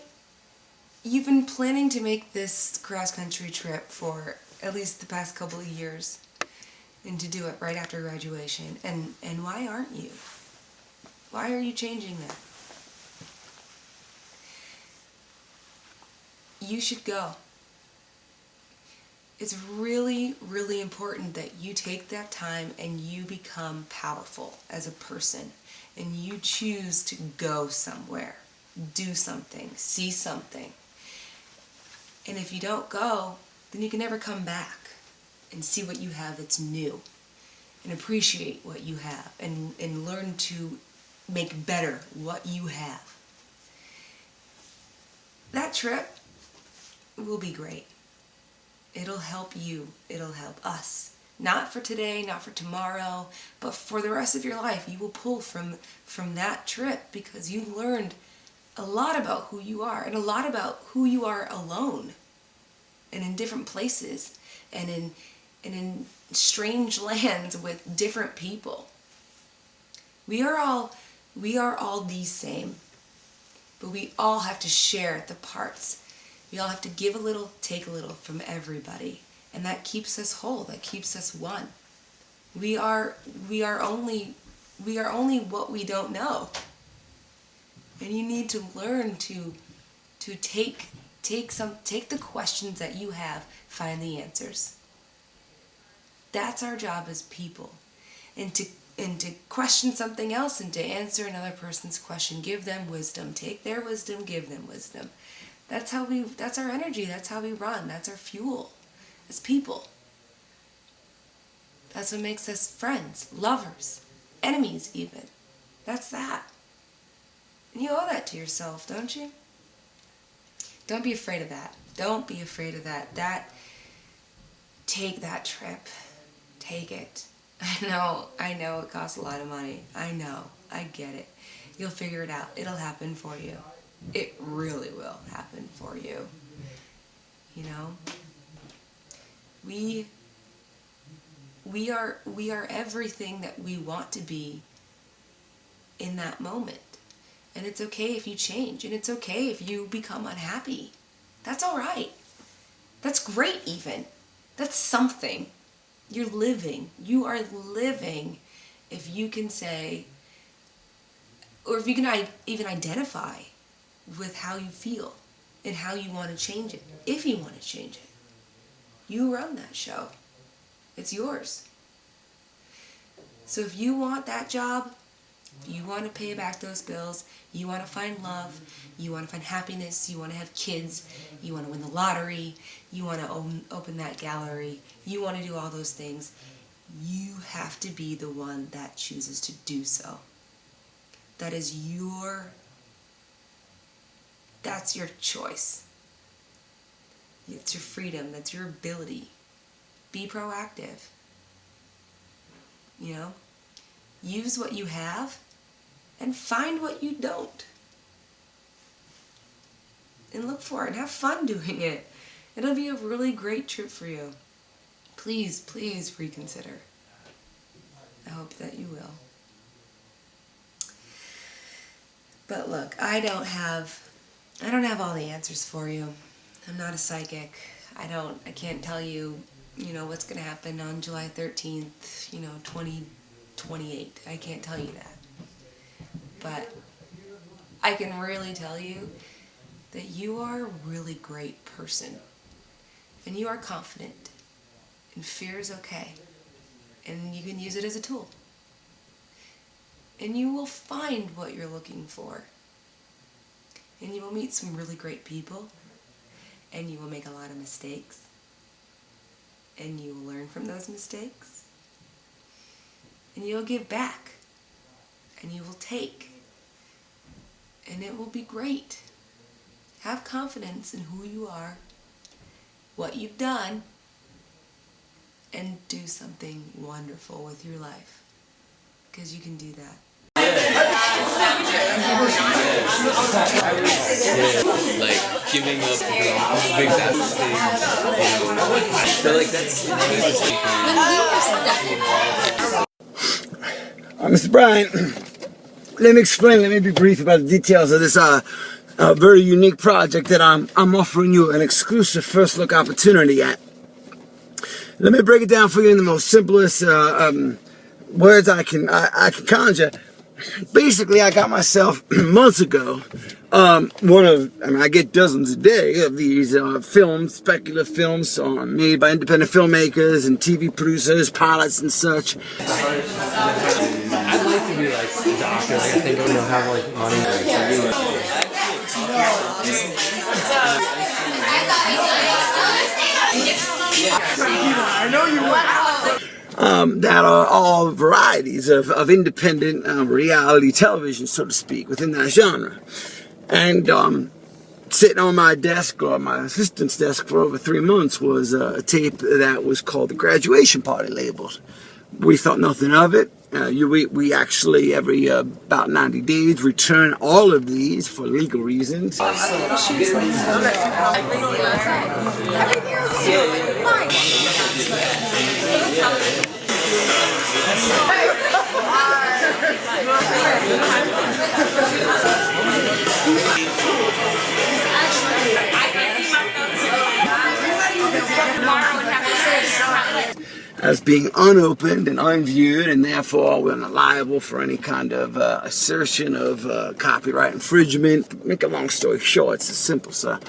you've been planning to make this cross-country trip for at least the past couple of years, and to do it right after graduation, and why aren't you? Why are you changing that? You should go. It's really, really important that you take that time and you become powerful as a person, and you choose to go somewhere, do something, see something. And if you don't go, then you can never come back and see what you have that's new, and appreciate what you have, and learn to make better what you have. That trip will be great. It'll help you. It'll help us. Not for today, not for tomorrow, but for the rest of your life. You will pull from that trip because you learned a lot about who you are, and a lot about who you are alone, and in different places, and in strange lands with different people. We are all the same, but we all have to share the parts. We all have to give a little, take a little from everybody, and that keeps us whole. That keeps us one. We are only what we don't know, and you need to learn to take the questions that you have, find the answers. That's our job as people, and to question something else, and to answer another person's question. Give them wisdom. Take their wisdom. Give them wisdom. That's our energy. That's how we run. That's our fuel as people. That's what makes us friends, lovers, enemies even. That's that. And you owe that to yourself, don't you? Don't be afraid of that. Don't be afraid of that. Take that trip. Take it. I know it costs a lot of money. I know. I get it. You'll figure it out. It'll happen for you. It really will happen for you. We are everything that we want to be in that moment. And it's okay if you change, and it's okay if you become unhappy. That's all right. That's great even. That's something. You're living. You are living if you can say, or if you can even identify with how you feel and how you want to change it. If you want to change it. You run that show. It's yours. So if you want that job, if you want to pay back those bills, you want to find love, you want to find happiness, you want to have kids, you want to win the lottery, you want to open that gallery, you want to do all those things, you have to be the one that chooses to do so. That's your choice. It's your freedom, that's your ability. Be proactive. You know? Use what you have and find what you don't. And look for it and have fun doing it. It'll be a really great trip for you. Please, please reconsider. I hope that you will. But look, I don't have all the answers for you. I'm not a psychic. I can't tell you, what's going to happen on July 13th, 2028. I can't tell you that. But I can really tell you that you are a really great person. And you are confident. And fear is okay. And you can use it as a tool. And you will find what you're looking for. And you will meet some really great people. And you will make a lot of mistakes. And you will learn from those mistakes. And you will give back. And you will take. And it will be great. Have confidence in who you are, what you've done, and do something wonderful with your life. Because you can do that. Like giving up big that thing, I feel like that's Mr. Bryan, let me be brief about the details of this very unique project that I'm offering you an exclusive first look opportunity at. Let me break it down for you in the most simplest words I can conjure. Basically, I got myself months ago I get dozens a day of these films, speculative films made by independent filmmakers and TV producers, pilots and such. I'd like to be like a doctor. Like I think I'm gonna have like money. I know you that are all varieties of independent reality television, so to speak, within that genre. And sitting on my desk, or my assistant's desk, for over 3 months was a tape that was called The Graduation Party labeled. We thought nothing of it. We actually, every about 90 days, return all of these for legal reasons. As being unopened and unviewed, and therefore we're not liable for any kind of assertion of copyright infringement. Make a long story short, it's simple, sir.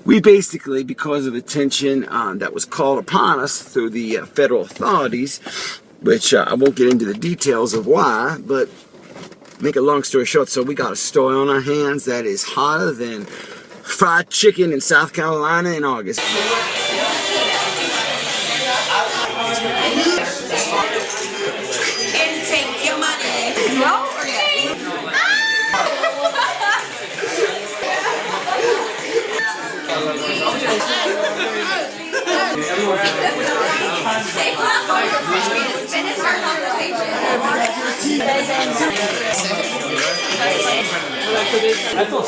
We basically, because of attention that was called upon us through the federal authorities, which I won't get into the details of why, but make a long story short, so we got a story on our hands that is hotter than fried chicken in South Carolina in August. And take your money. No or yes? Finish our conversation. I feel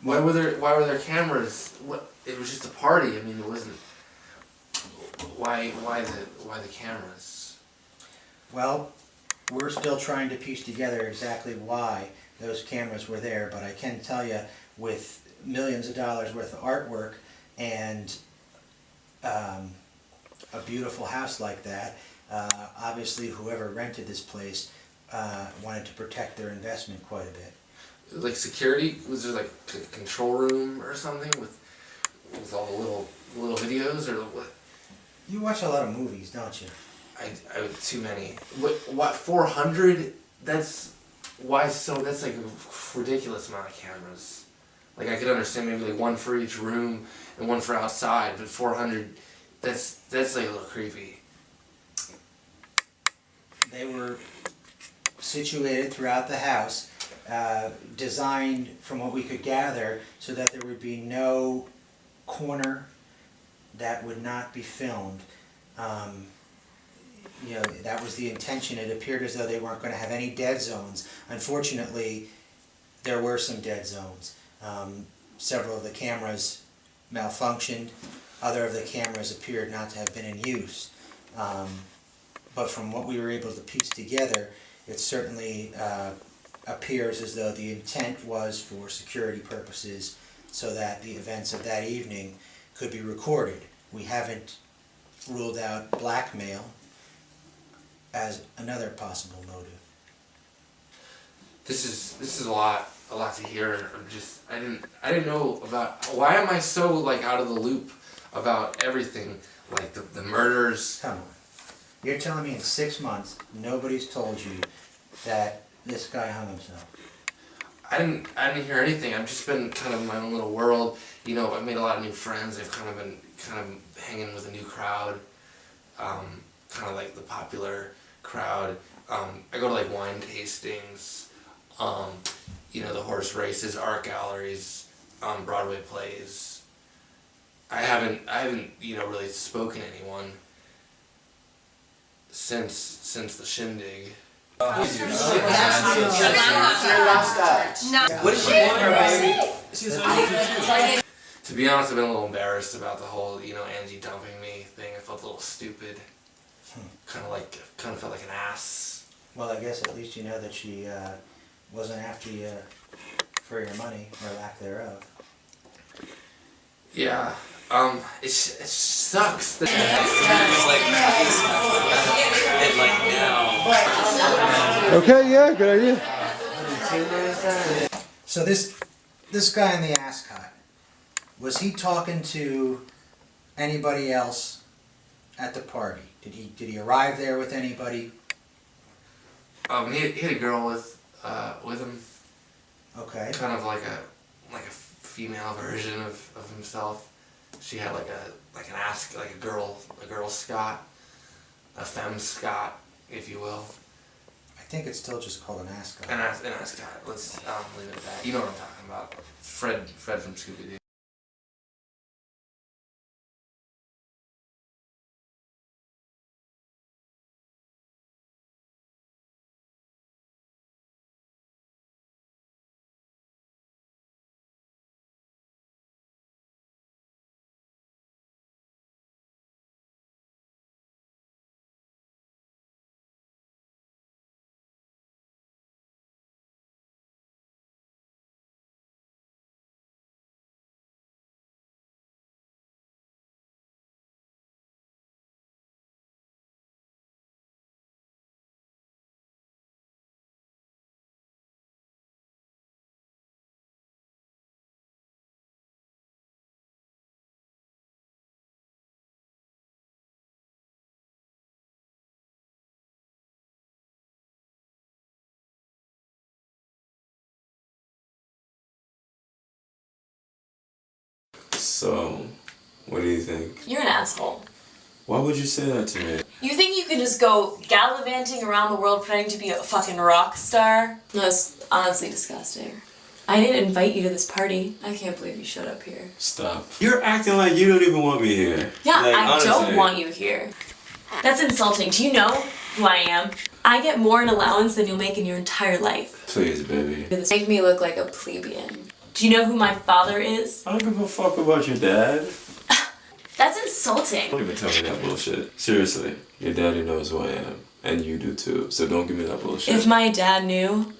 Why were there cameras? What? It was just a party. I mean, it wasn't. Why the cameras? Well, we're still trying to piece together exactly why those cameras were there, but I can tell you, with millions of dollars worth of artwork and a beautiful house like that, obviously whoever rented this place wanted to protect their investment quite a bit. Like security? Was there like a control room or something with all the little videos or what? You watch a lot of movies, don't you? I too many. What 400? That's why so. That's like a ridiculous amount of cameras. Like I could understand maybe like one for each room and one for outside, but 400. That's like a little creepy. They were situated throughout the house, designed from what we could gather so that there would be no corner that would not be filmed. You know, that was the intention. It appeared as though they weren't going to have any dead zones. Unfortunately, there were some dead zones. Several of the cameras malfunctioned. Other of the cameras appeared not to have been in use. But from what we were able to piece together, it certainly appears as though the intent was for security purposes so that the events of that evening could be recorded. We haven't ruled out blackmail as another possible motive. This is a lot to hear. I didn't know about. Why am I so like out of the loop about everything, like the murders? Come on, you're telling me in 6 months nobody's told you that this guy hung himself? I didn't hear anything. I've just been kind of in my own little world. You know, I've made a lot of new friends. I've kind of hanging with a new crowd, kind of like the popular crowd. I go to like wine tastings, you know, the horse races, art galleries, Broadway plays. I haven't you know really spoken to anyone since the shindig. What did you want her, baby? To be honest, I've been a little embarrassed about the whole, you know, Angie dumping me thing. I felt a little stupid. Kind of felt like an ass. Well, I guess at least you know that she wasn't after you for your money, or lack thereof. Yeah. It sucks that Okay, yeah, good idea. So this guy in the ascot, was he talking to anybody else at the party? Did he arrive there with anybody? He had a girl with him. Okay. Kind of like a female version of himself. She had like a girl Scot, a femme Scot, if you will. I think it's still just called an ascot. An ascot. Let's leave it at that. You know what I'm talking about. Fred from Scooby-Doo. So, what do you think? You're an asshole. Why would you say that to me? You think you can just go gallivanting around the world pretending to be a fucking rock star? That's honestly disgusting. I didn't invite you to this party. I can't believe you showed up here. Stop. You're acting like you don't even want me here. Yeah, like, I honestly. don't want you here. That's insulting. Do you know who I am? I get more in allowance than you'll make in your entire life. Please, baby. Make me look like a plebeian. Do you know who my father is? I don't give a fuck about your dad. That's insulting. Don't even tell me that bullshit. Seriously, your daddy knows who I am, and you do too. So don't give me that bullshit. If my dad knew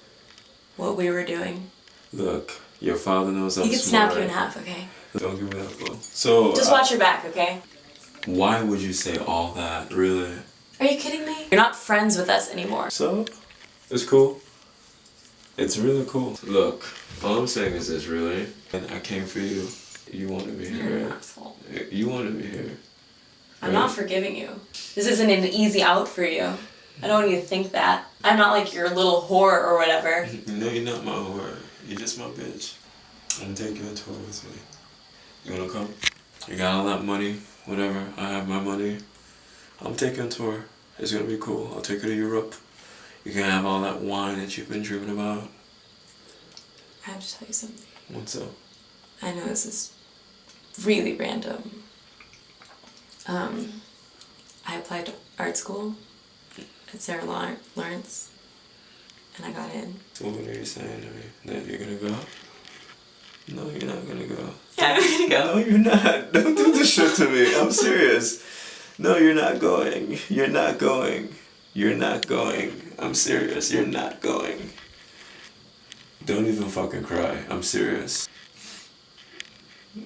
what we were doing, Look, your father knows I'm he could smart. snap you in half, okay? Don't give me that bull. So Just watch your back, okay? why would you say all that? Really? Are you kidding me? You're not friends with us anymore. So, it's cool. It's really cool. Look, all I'm saying is this, really. And I came for you. You wanted me You're here. an asshole. You wanted me here. I'm not forgiving you. This isn't an easy out for you. I don't want you to think that. I'm not like your little whore or whatever. No, you're not my whore. You're just my bitch. I'm taking you on tour with me. You wanna come? You got all that money, whatever. I have my money. I'm taking a tour. It's gonna be cool. I'll take you to Europe. You can have all that wine that you've been dreaming about. I have to tell you something. What's up? I know this is really random. I applied to art school at Sarah Lawrence, and I got in. So what are you saying to me? That you're gonna go? No, you're not gonna go. Yeah, I'm gonna go. No, you're not. Don't do this shit to me. I'm serious. No, you're not going. You're not going. You're not going. I'm serious. You're not going. Don't even fucking cry. I'm serious. You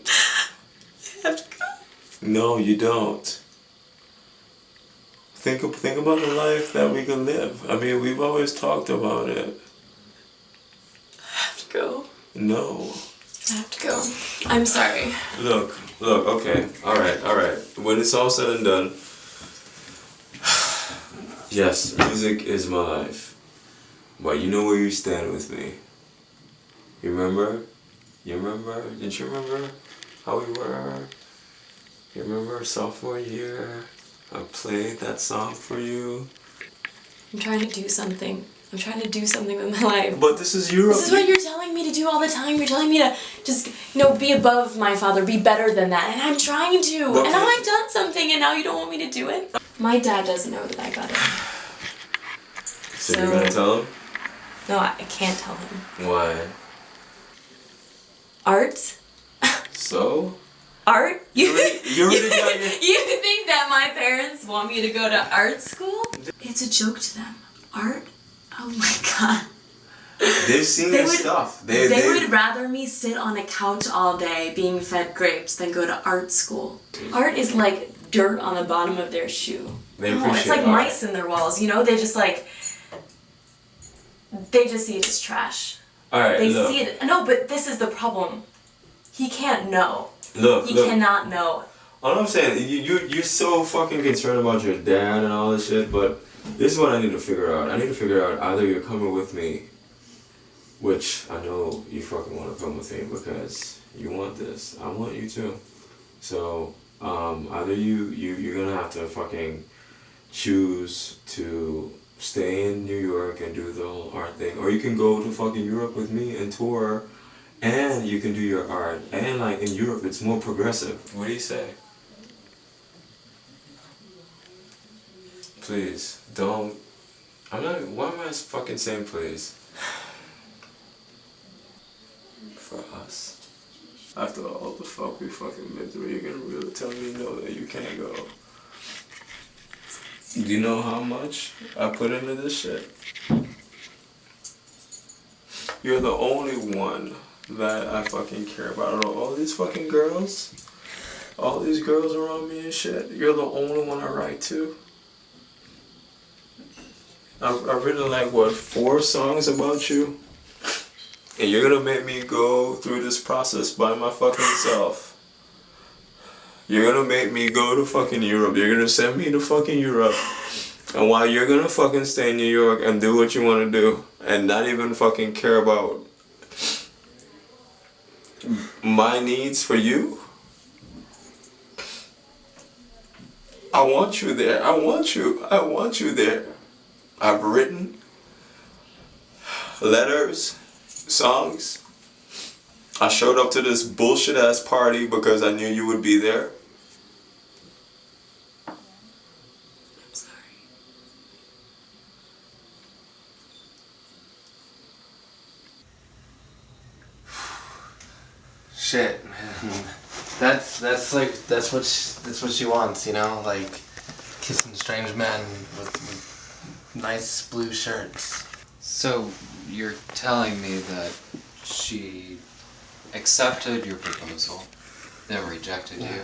have to go. No, you don't. Think about the life that we can live. I mean, we've always talked about it. I have to go. No. I have to go. I'm sorry. Look, okay. Alright. When it's all said and done, yes, music is my life. But you know where you stand with me. You remember? You remember? Didn't you remember how we were? You remember sophomore year? I played that song for you. I'm trying to do something. I'm trying to do something with my life. But this is Europe. This is what you're telling me to do all the time. You're telling me to just, be above my father, be better than that. And I'm trying to. But and now I've done something and now you don't want me to do it? My dad doesn't know that I got it. So you're gonna tell him? No, I can't tell him. Why? Art? So? Art? You already got your... You think that my parents want me to go to art school? It's a joke to them. Art? Oh my god. They've seen their stuff. They would rather me sit on a couch all day being fed grapes than go to art school. Art is like dirt on the bottom of their shoe. It's like mice in their walls, They just they just see it as trash. Alright, They look. see it. No, but this is the problem. He can't know. Look, He cannot know. All I'm saying, you're so fucking concerned about your dad and all this shit, but this is what I need to figure out. I need to figure out either you're coming with me, which I know you fucking want to come with me because you want this. I want you too. So, either you're gonna have to fucking choose to stay in New York and do the whole art thing, or you can go to fucking Europe with me and tour, and you can do your art. And like in Europe, it's more progressive. What do you say? Please, don't. Why am I fucking saying please? For us. After all the fuck we fucking been through, you're gonna really tell me no that you can't go. Do you know how much I put into this shit? You're the only one that I fucking care about. Out of all these fucking girls, all these girls around me and shit, you're the only one I write to. I've written like, what, 4 songs about you? And you're gonna make me go through this process by my fucking self. You're gonna make me go to fucking Europe. You're gonna send me to fucking Europe. And while you're gonna fucking stay in New York and do what you wanna do, and not even fucking care about my needs for you, I want you there. I want you there. I've written letters, songs. I showed up to this bullshit ass party because I knew you would be there. I'm sorry. shit, man. That's what she wants, you know, like kissing strange men with nice blue shirts. So you're telling me that she accepted your proposal, then rejected you.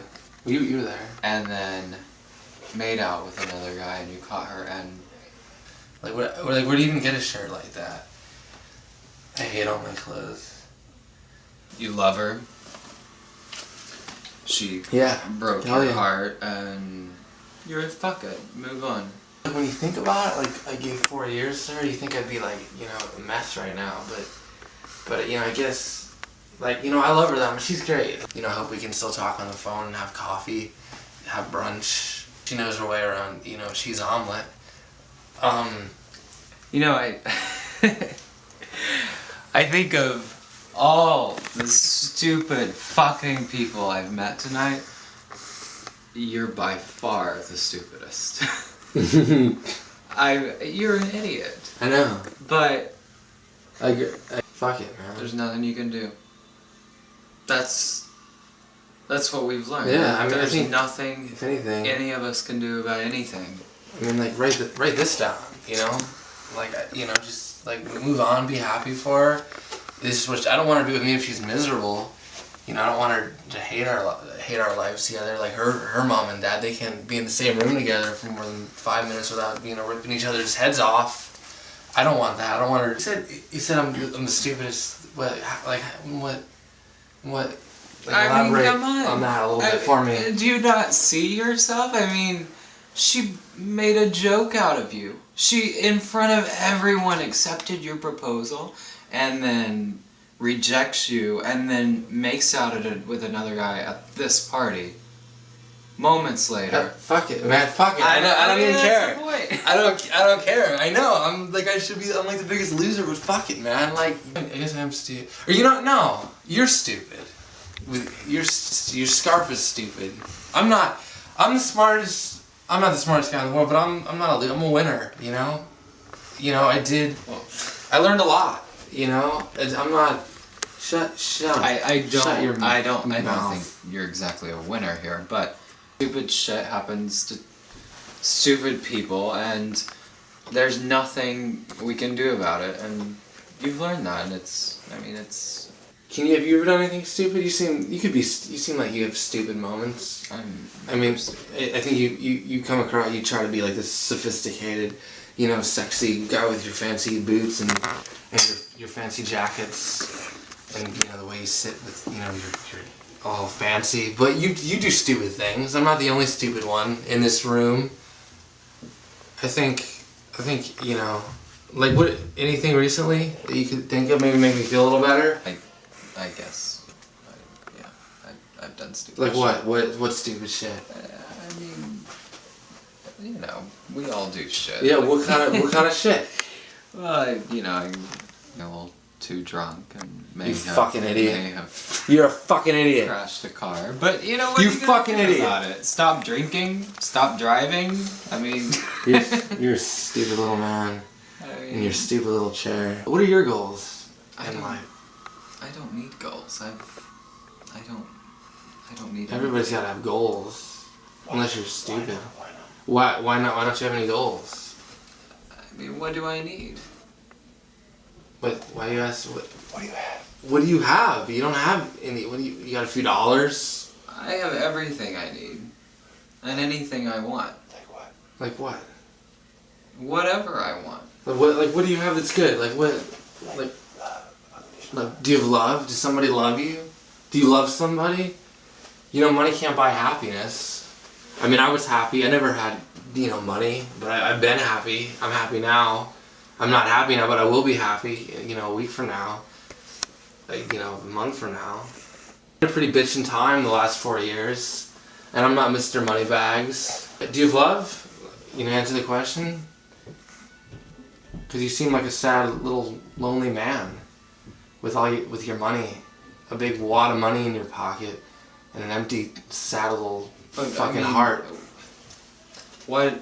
You were there. And then made out with another guy, and you caught her, and where do you even get a shirt like that? I hate all my clothes. you love her. She broke Hell your yeah. heart, and you're like, fuck it, move on. When you think about it, like, I gave 4 years to her, you think I'd be like, you know, a mess right now, but you know, I guess, like, you know, I love her that much. She's great. You know, I hope we can still talk on the phone and have coffee, have brunch. She knows her way around, you know, she's omelet. You know, I think of all the stupid fucking people I've met tonight. You're by far the stupidest. You're an idiot. I know. But fuck it, man. There's nothing you can do. That's what we've learned. Yeah, I mean, there's I think, nothing if anything, any of us can do about anything. I mean, like, write this down, you know? Like, you know, just, like, move on, be happy for her. This is what I don't want her to do with me if she's miserable. You know, I don't want her to hate our lives together. Like, her mom and dad, they can't be in the same room together for more than 5 minutes without, you know, ripping each other's heads off. I don't want that. I don't want her... You said I'm the stupidest... What... Like, what... Like, I mean, elaborate come on that a little bit for me. Do you not see yourself? I mean, she made a joke out of you. She, in front of everyone, accepted your proposal, and then rejects you, and then makes out with another guy at this party. Moments later. Fuck it, man. Fuck it. I don't even care. I don't care. I know. I'm like the biggest loser, but fuck it, man. Like, I guess I'm stupid. Or you don't know. You're stupid. Your scarf is stupid. I'm not the smartest guy in the world, but I'm a winner, you know? You know, I learned a lot, you know? I'm not... Shut up. I don't mouth. think you're exactly a winner here, but stupid shit happens to stupid people, and there's nothing we can do about it, and you've learned that, and it's... Have you ever done anything stupid? You seem like you have stupid moments. I think you come across, you try to be like this sophisticated, you know, sexy guy with your fancy boots and your fancy jackets, and you know the way you sit with, you know, you're all fancy. But you do stupid things. I'm not the only stupid one in this room. I think you know, like anything recently that you could think of maybe make me feel a little better. I guess. I've done stupid like shit. Like what stupid shit? I mean, you know, we all do shit. Yeah, what kind of shit? Well, you know, I'm a little too drunk and You're a fucking idiot. Crashed a car, but you know what? You are gonna fucking do idiot. About it? Stop drinking. Stop driving. I mean, you're a stupid little man in your stupid little chair. What are your goals in life? I don't need goals. I don't need. Everybody's gotta have goals, unless you're stupid. Why not? Why don't you have any goals? I mean, what do I need? But why you ask? What do you have? What do you have? You don't have any. What do you got? A few dollars? I have everything I need, and anything I want. Like what? Like what? Whatever I want. Like what do you have that's good? Like what? Like do you have love? Does somebody love you? Do you love somebody? You know, money can't buy happiness. I mean, I was happy. I never had, you know, money, but I've been happy. I'm happy now. I'm not happy now, but I will be happy, you know, a week from now. Like, you know, a month from now. I had a pretty bitchin' time the last 4 years, and I'm not Mr. Moneybags. Do you have love? You know, answer the question. Because you seem like a sad little lonely man with your money, a big wad of money in your pocket, and an empty, sad little fucking heart. What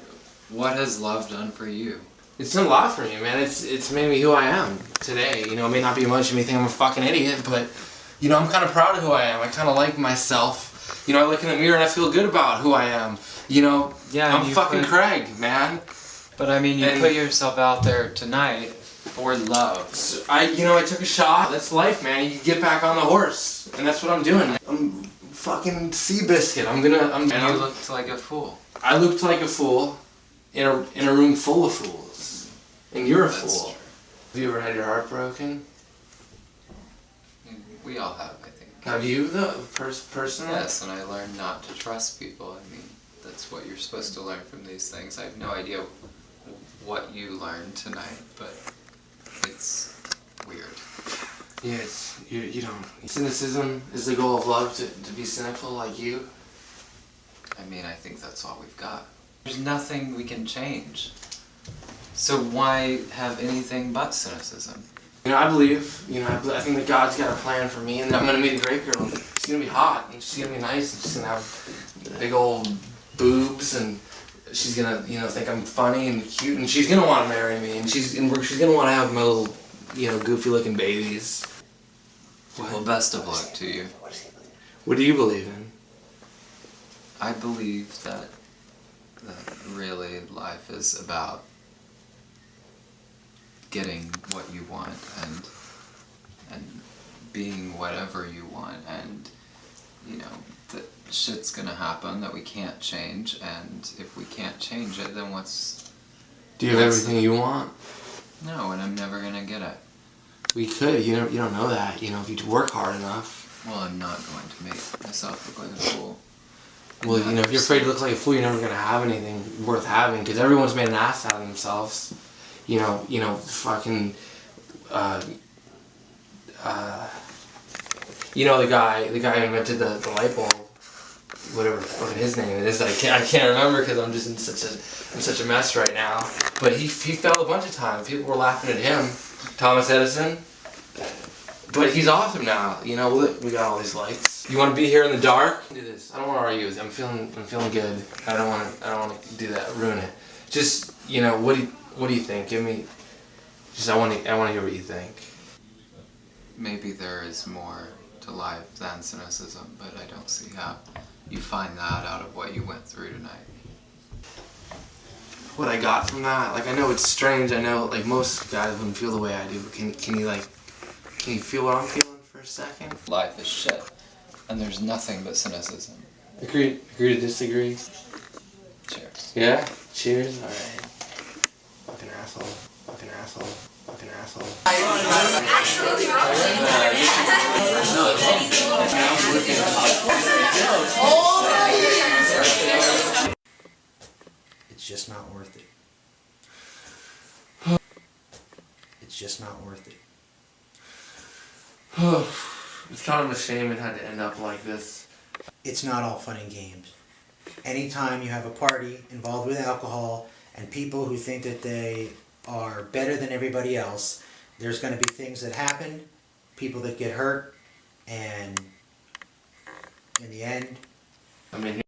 has love done for you? It's done a lot for me, man. It's made me who I am today. You know, it may not be much. You may think I'm a fucking idiot, but You know, I'm kind of proud of who I am. I kind of like myself. You know, I look in the mirror and I feel good about who I am. You know, Yeah, I'm fucking Craig, man. But I mean, you put yourself out there tonight for love. So I took a shot. That's life, man. You get back on the horse, and that's what I'm doing. I'm fucking Seabiscuit. You looked like a fool. I looked like a fool in a room full of fools, and you're a fool. Have you ever had your heart broken? We all have, I think. Have you, though, personally? Yes, and I learned not to trust people. I mean, that's what you're supposed to learn from these things. I have no idea what you learned tonight, but it's weird. Yeah, you don't. Cynicism is the goal of love, to be cynical like you. I mean, I think that's all we've got. There's nothing we can change. So why have anything but cynicism? You know, I believe, I think that God's got a plan for me, and I'm gonna meet a great girl. She's gonna be hot, and she's gonna be nice, and she's gonna have big old boobs, and she's gonna, think I'm funny and cute, and she's gonna want to marry me, and she's gonna want to have my little, goofy-looking babies. Well, best of luck to you. What do you believe in? I believe that really life is about getting what you want and being whatever you want, and that shit's gonna happen that we can't change, and if we can't change it, then what's... Do you have everything you want? No, and I'm never gonna get it. We could. You don't know that. If you work hard enough. Well, I'm not going to make myself look like a fool. Well, if you're afraid to look like a fool, you're never gonna have anything worth having, because everyone's made an ass out of themselves. Fucking. The guy who invented the light bulb, whatever fucking his name is, I can't remember because I'm just in such a mess right now. But he fell a bunch of times. People were laughing at him, Thomas Edison. But he's awesome now. We got all these lights. You want to be here in the dark? Do this. I don't want to argue with you. I'm feeling good. I don't want to do that. Ruin it. Just what do you think? Give me. I want to hear what you think. Maybe there is more to life than cynicism, but I don't see how you find that out of what you went through tonight. What I got from that, I know it's strange. I know, most guys wouldn't feel the way I do. But can you feel what I'm feeling for a second? Life is shit, and there's nothing but cynicism. Agree to disagree. Cheers. Yeah. Cheers. All right. Fucking asshole. Fucking asshole. Fucking asshole. It's just not worth it. It's just not worth it. It's kind of a shame it had to end up like this. It's not all fun and games. Anytime you have a party involved with alcohol and people who think that they are better than everybody else, there's going to be things that happen, people that get hurt, and in the end, I mean.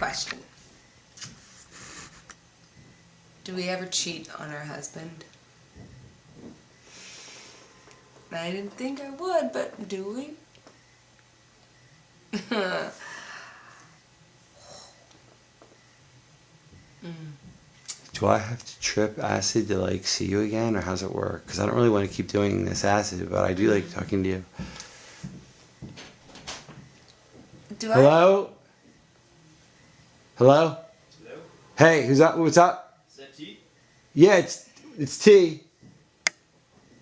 question. Do we ever cheat on our husband? I didn't think I would, but do we? Do I have to trip acid to like see you again, or how's it work? Because I don't really want to keep doing this acid, but I do like talking to you. Hello? Hello? Hello? Hey, who's up? What's up? Is that T? Yeah, it's T.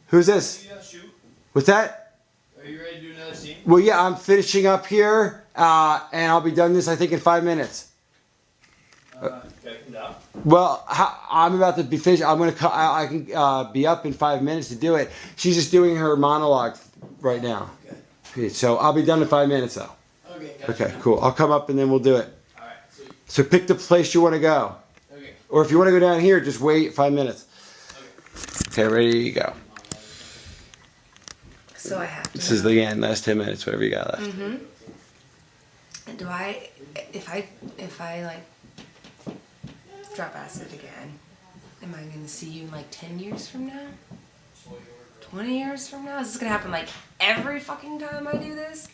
Who's this? Shoot. What's that? Are you ready to do another scene? Well, yeah, I'm finishing up here, and I'll be done this I think in 5 minutes. Can I come down? Well, I'm about to be finished. I'm gonna. I can be up in 5 minutes to do it. She's just doing her monologue right now. Okay, so I'll be done in 5 minutes though. Okay. Okay, cool. I'll come up and then we'll do it. All right. Sweet. So pick the place you want to go. Okay. Or if you want to go down here, just wait 5 minutes. Okay, ready to go. So I have to. This is the end. Last 10 minutes. Whatever you got left. Mm-hmm. And do I, if I like drop acid again, am I gonna see you in like 10 years from now? 20 years from now? Is this gonna happen like every fucking time I do this?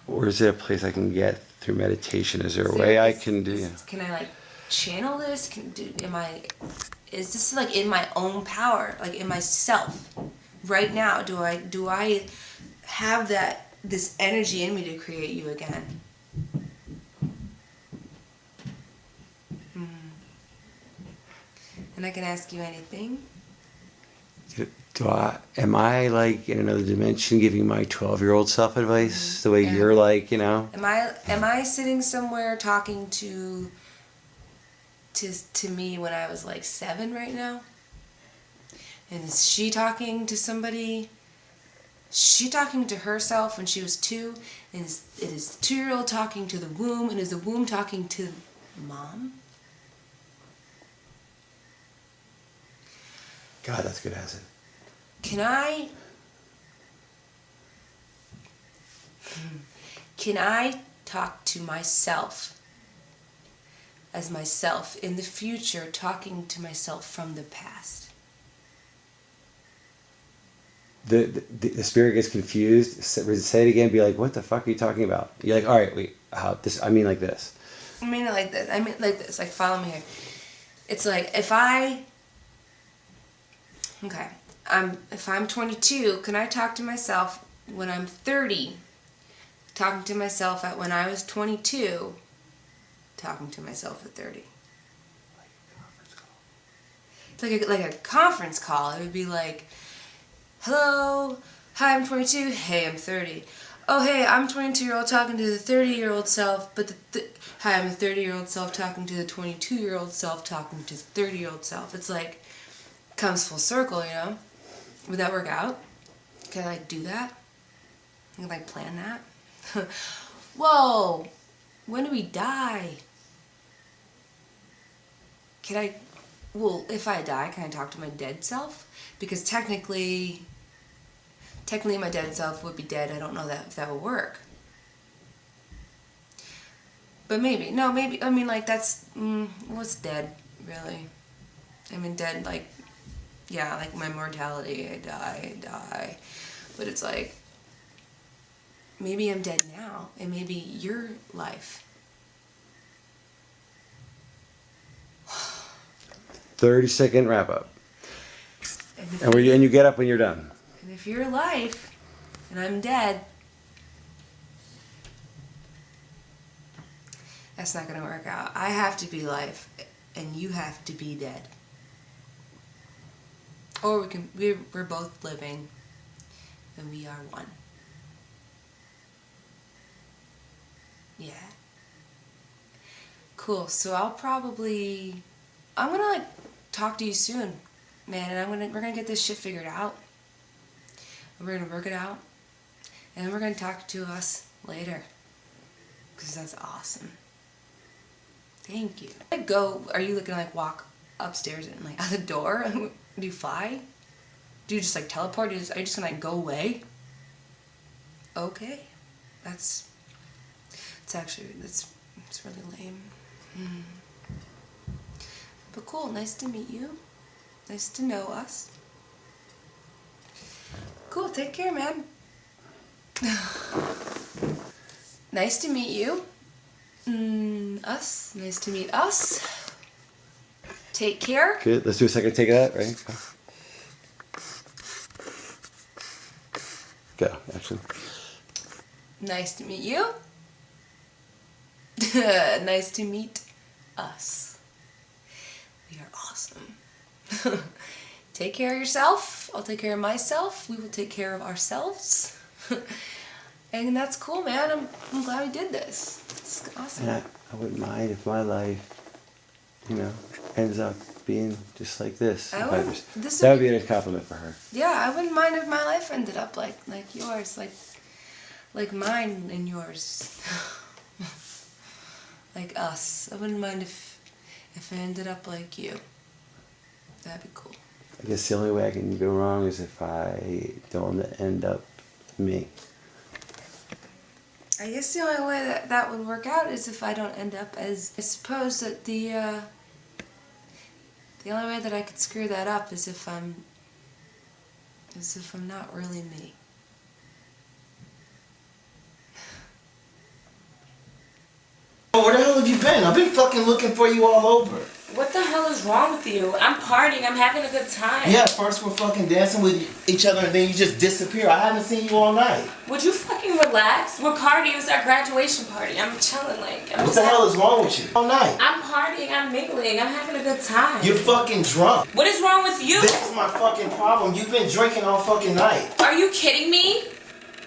Or is there a place I can get through meditation? Is there a way I can do it? Can I like channel this? Is this like in my own power, like in myself right now? Do I have this energy in me to create you again? And I can ask you anything. Am I like in another dimension giving my 12-year-old self advice the way you're like, you know? Am I sitting somewhere talking to me when I was like 7 right now? And is she talking to somebody? She talking to herself when she was 2? And it is the 2-year-old talking to the womb, and is the womb talking to mom? God, that's good acid. Can I talk to myself as myself in the future, talking to myself from the past? The spirit gets confused. Say it again. Be like, what the fuck are you talking about? You're like, all right, wait. I mean like this. I mean it like this. I mean like this. Like, follow me here. It's like if I'm 22, can I talk to myself when I'm 30? Talking to myself at when I was 22. Talking to myself at 30. It's like a conference call. It would be like, hello, hi, I'm 22. Hey, I'm 30. Oh, hey, I'm 22-year-old talking to the 30-year-old self, but hi, I'm a 30-year-old self talking to the 22-year-old self talking to the 30-year-old self. It's like, comes full circle, you know? Would that work out? Can I like do that? Can I like plan that? Whoa! When do we die? If I die, can I talk to my dead self? Because technically my dead self would be dead. I don't know if that would work. But maybe, I mean like that's, what's dead, really? I mean dead like, yeah, like my mortality, I die. But it's like, maybe I'm dead now, and maybe your life. 30-second wrap up. And you get up when you're done. And if your life, and I'm dead, that's not gonna work out. I have to be life, and you have to be dead. Or we're both living, and we are one. Yeah. Cool. So I'm gonna like talk to you soon, man, and we're gonna get this shit figured out. We're gonna work it out, and then we're gonna talk to us later, because that's awesome. Thank you. Are you looking to like walk upstairs and like out the door? Do you fly? Do you just like teleport? Are you just gonna like go away? Okay. It's really lame. But cool, nice to meet you. Nice to know us. Cool, take care, man. Nice to meet you. Us, nice to meet us. Take care. Good, let's do a second take of that, right? Go, actually. Nice to meet you. Nice to meet us. We are awesome. Take care of yourself. I'll take care of myself. We will take care of ourselves. And that's cool, man. I'm glad we did this. It's awesome. And I wouldn't mind if my life, ends up being just like this. That would be a compliment for her. Yeah, I wouldn't mind if my life ended up like yours, like mine and yours. Like us. I wouldn't mind if it ended up like you. That'd be cool. I guess the only way I can go wrong is if I don't end up me. I guess the only way that would work out is if I don't end up as... I suppose that the only way that I could screw that up is if I'm not really me. Oh, where the hell have you been? I've been fucking looking for you all over. What the hell is wrong with you? I'm partying. I'm having a good time. Yeah, first we're fucking dancing with each other and then you just disappear. I haven't seen you all night. Would you fucking relax? We're partying. It's our graduation party. I'm chilling, What the hell is wrong with you? All night. I'm partying. I'm mingling. I'm having a good time. You're fucking drunk. What is wrong with you? This is my fucking problem. You've been drinking all fucking night. Are you kidding me?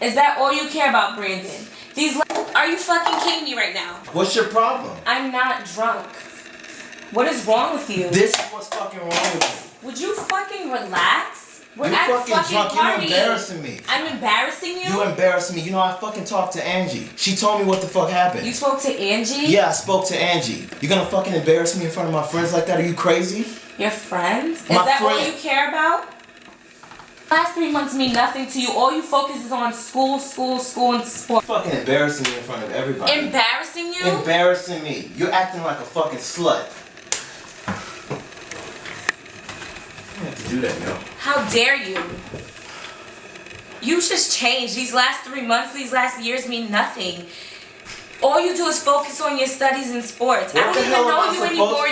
Is that all you care about, Brandon? Are you fucking kidding me right now? What's your problem? I'm not drunk. What is wrong with you? This is what's fucking wrong with Would you fucking relax? We're You're at fucking drunk. partying. You're embarrassing me. I'm embarrassing you? You embarrassing me. You know, I fucking talked to Angie. She told me what the fuck happened. You spoke to Angie? Yeah, I spoke to Angie. You gonna fucking embarrass me in front of my friends like that? Are you crazy? Your friends? Is My that all friend. you care about? Last 3 months mean nothing to you. All you focus is on school, and sport. Fucking embarrassing me in front of everybody. Embarrassing you? Embarrassing me. You're acting like a fucking slut. You have to do that, yo. How dare you? You just changed. These last 3 months, these last years mean nothing. All you do is focus on your studies and sports. I don't even know you anymore.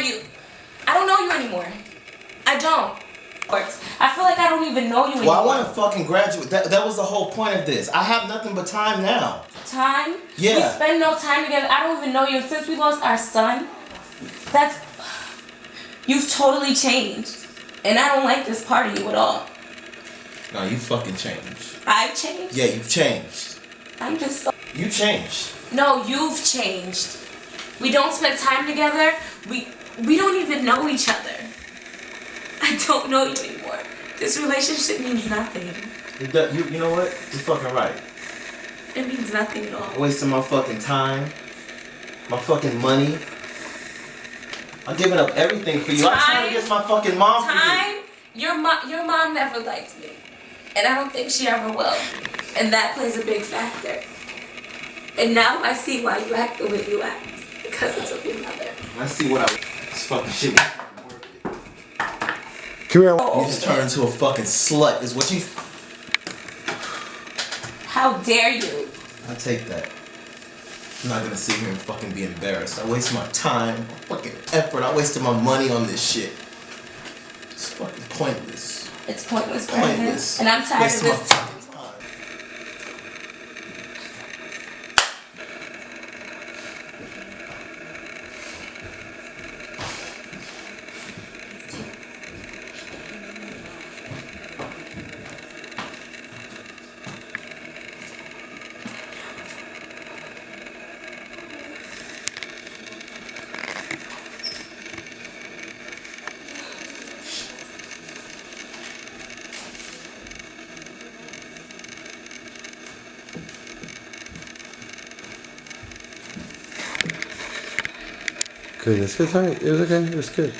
I don't know you anymore. I don't. I feel like I don't even know you anymore. Well, I want to fucking graduate. That was the whole point of this. I have nothing but time now. Time? Yeah. We spend no time together. I don't even know you. And since we lost our son, you've totally changed. And I don't like this part of you at all. No, you fucking changed. I've changed? Yeah, you've changed. I'm just so... You changed. No, you've changed. We don't spend time together. We don't even know each other. I don't know you anymore. This relationship means nothing. You know what? You're fucking right. It means nothing at all. Wasting my fucking time. My fucking money. I'm giving up everything for you. I'm trying to get my fucking mom for you. Your mom never liked me. And I don't think she ever will. And that plays a big factor. And now I see why you act the way you act. Because it's of your mother. I see what this fucking shit. Come here. You just turned into a fucking slut, is what you. How dare you? I take that. I'm not gonna sit here and fucking be embarrassed. I wasted my time, my fucking effort. I wasted my money on this shit. It's fucking pointless. It's pointless, Brandon. Pointless. And I'm tired of this. Good, it's good. Sorry, it was okay. It was good.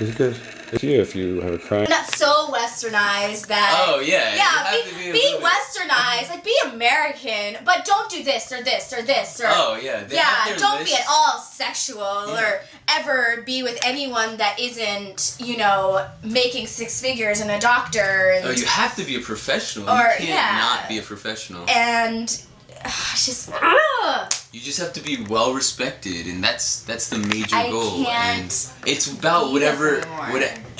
It was good. If you have a crime. Not so westernized that. Oh, yeah, you have to be a be little bit- westernized, like be American, but don't do this or this or this or. Oh, yeah, they have their don't be list. at all sexual or ever be with anyone that isn't, you know, making six figures and a doctor. And, Oh, you have to be a professional. Or- You can't yeah. not be a professional. and it's just. You just have to be well respected, and that's the major I goal. can't And it's about be this whatever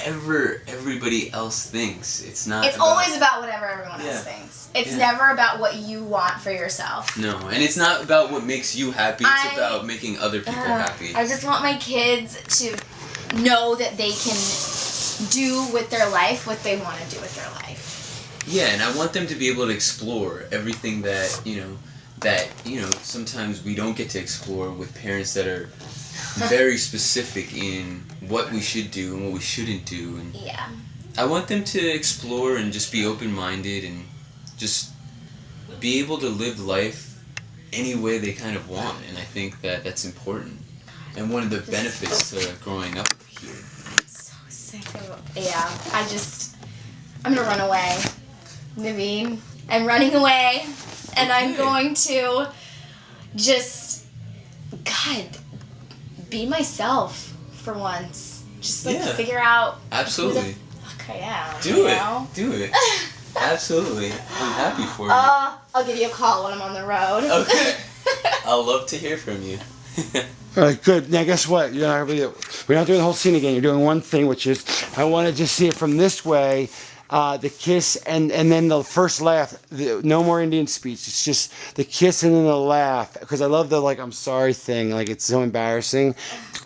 anymore. everybody else thinks. It's not. It's always about whatever everyone else Yeah. thinks. It's Yeah. never about what you want for yourself. No, and it's not about what makes you happy. It's I- about making other people happy. I just want my kids to know that they can do with their life what they want to do with their life. Yeah, and I want them to be able to explore everything that sometimes we don't get to explore with parents that are very specific in what we should do and what we shouldn't do. And Yeah. I want them to explore and just be open-minded and just be able to live life any way they kind of want. And I think that that's important. And one of the benefits to growing up here. Sick of, yeah, I'm gonna run away. Naveen, I'm running away, and I'm going to just, God, be myself for once. Just like Yeah. figure out Absolutely. who the fuck I am. Do you it. know? Do it. Absolutely. I'm happy for you. I'll give you a call when I'm on the road. Okay. I'll love to hear from you. All right, good. Now, guess what? We're not doing the whole scene again. You're doing one thing, which is I want to just see it from this way, the kiss and then the first laugh. No more Indian speech. It's just the kiss and then the laugh. Because I love the I'm sorry thing. Like it's so embarrassing,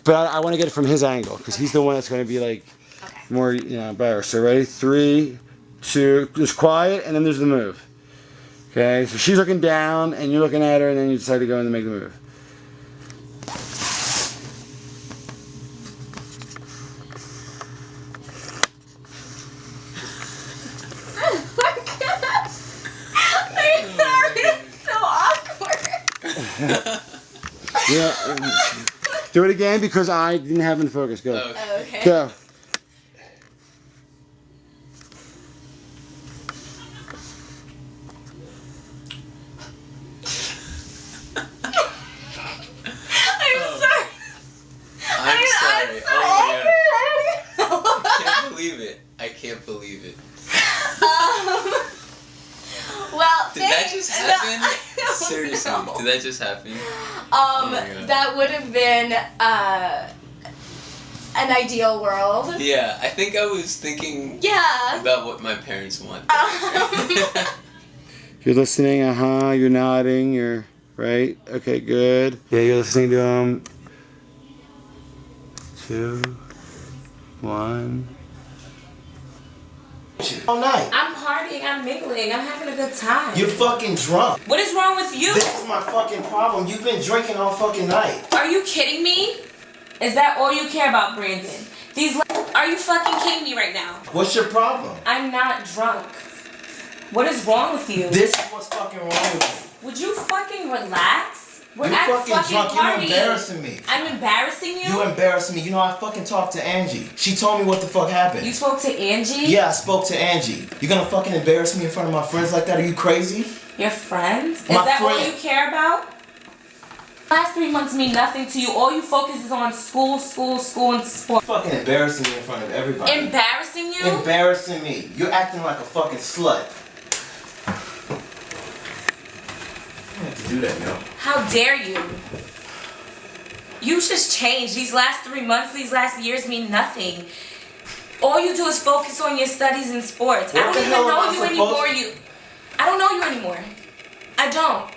but I want to get it from his angle because he's the one that's going to be more embarrassed. So ready? 3, 2. Just quiet, and then there's the move. Okay. So she's looking down, and you're looking at her, and then you decide to go in and make the move. I'm sorry, it's so awkward. Yeah. Do it again because I didn't have it in focus. Go. Okay. Go. I'm sorry. I'm sorry. so Oh my awkward. god. I can't believe it. I can't believe it. Well, Did that just happen? Seriously, did that just happen? Oh my God. That would have been an ideal world. Yeah, I think I was thinking Yeah. about what my parents want. You're listening. You're nodding. You're right. Okay. Good. Yeah. You're listening to him. 2, 1. All night. I'm partying, I'm mingling, I'm having a good time. You're fucking drunk. What is wrong with you? This is my fucking problem. You've been drinking all fucking night. Are you kidding me? Is that all you care about, Brandon? Are you fucking kidding me right now? What's your problem? I'm not drunk. What is wrong with you? This is what's fucking wrong with Would you fucking relax? We're you. at You're a fucking fucking drunk. party. You're embarrassing me. I'm embarrassing you? You embarrassing me. You know, I fucking talked to Angie. She told me what the fuck happened. You spoke to Angie? Yeah, I spoke to Angie. You're gonna fucking embarrass me in front of my friends like that? Are you crazy? Your friends? Is My that all friend. you care about? Last 3 months mean nothing to you. All you focus is on school, and sport. Fucking embarrassing me in front of everybody. Embarrassing you? Embarrassing me. You're acting like a fucking slut. I have to do that, yo. How dare you? You just changed. These last 3 months, these last years mean nothing. All you do is focus on your studies and sports. What I the don't even hell am know I you anymore. supposed I don't know you anymore. I don't.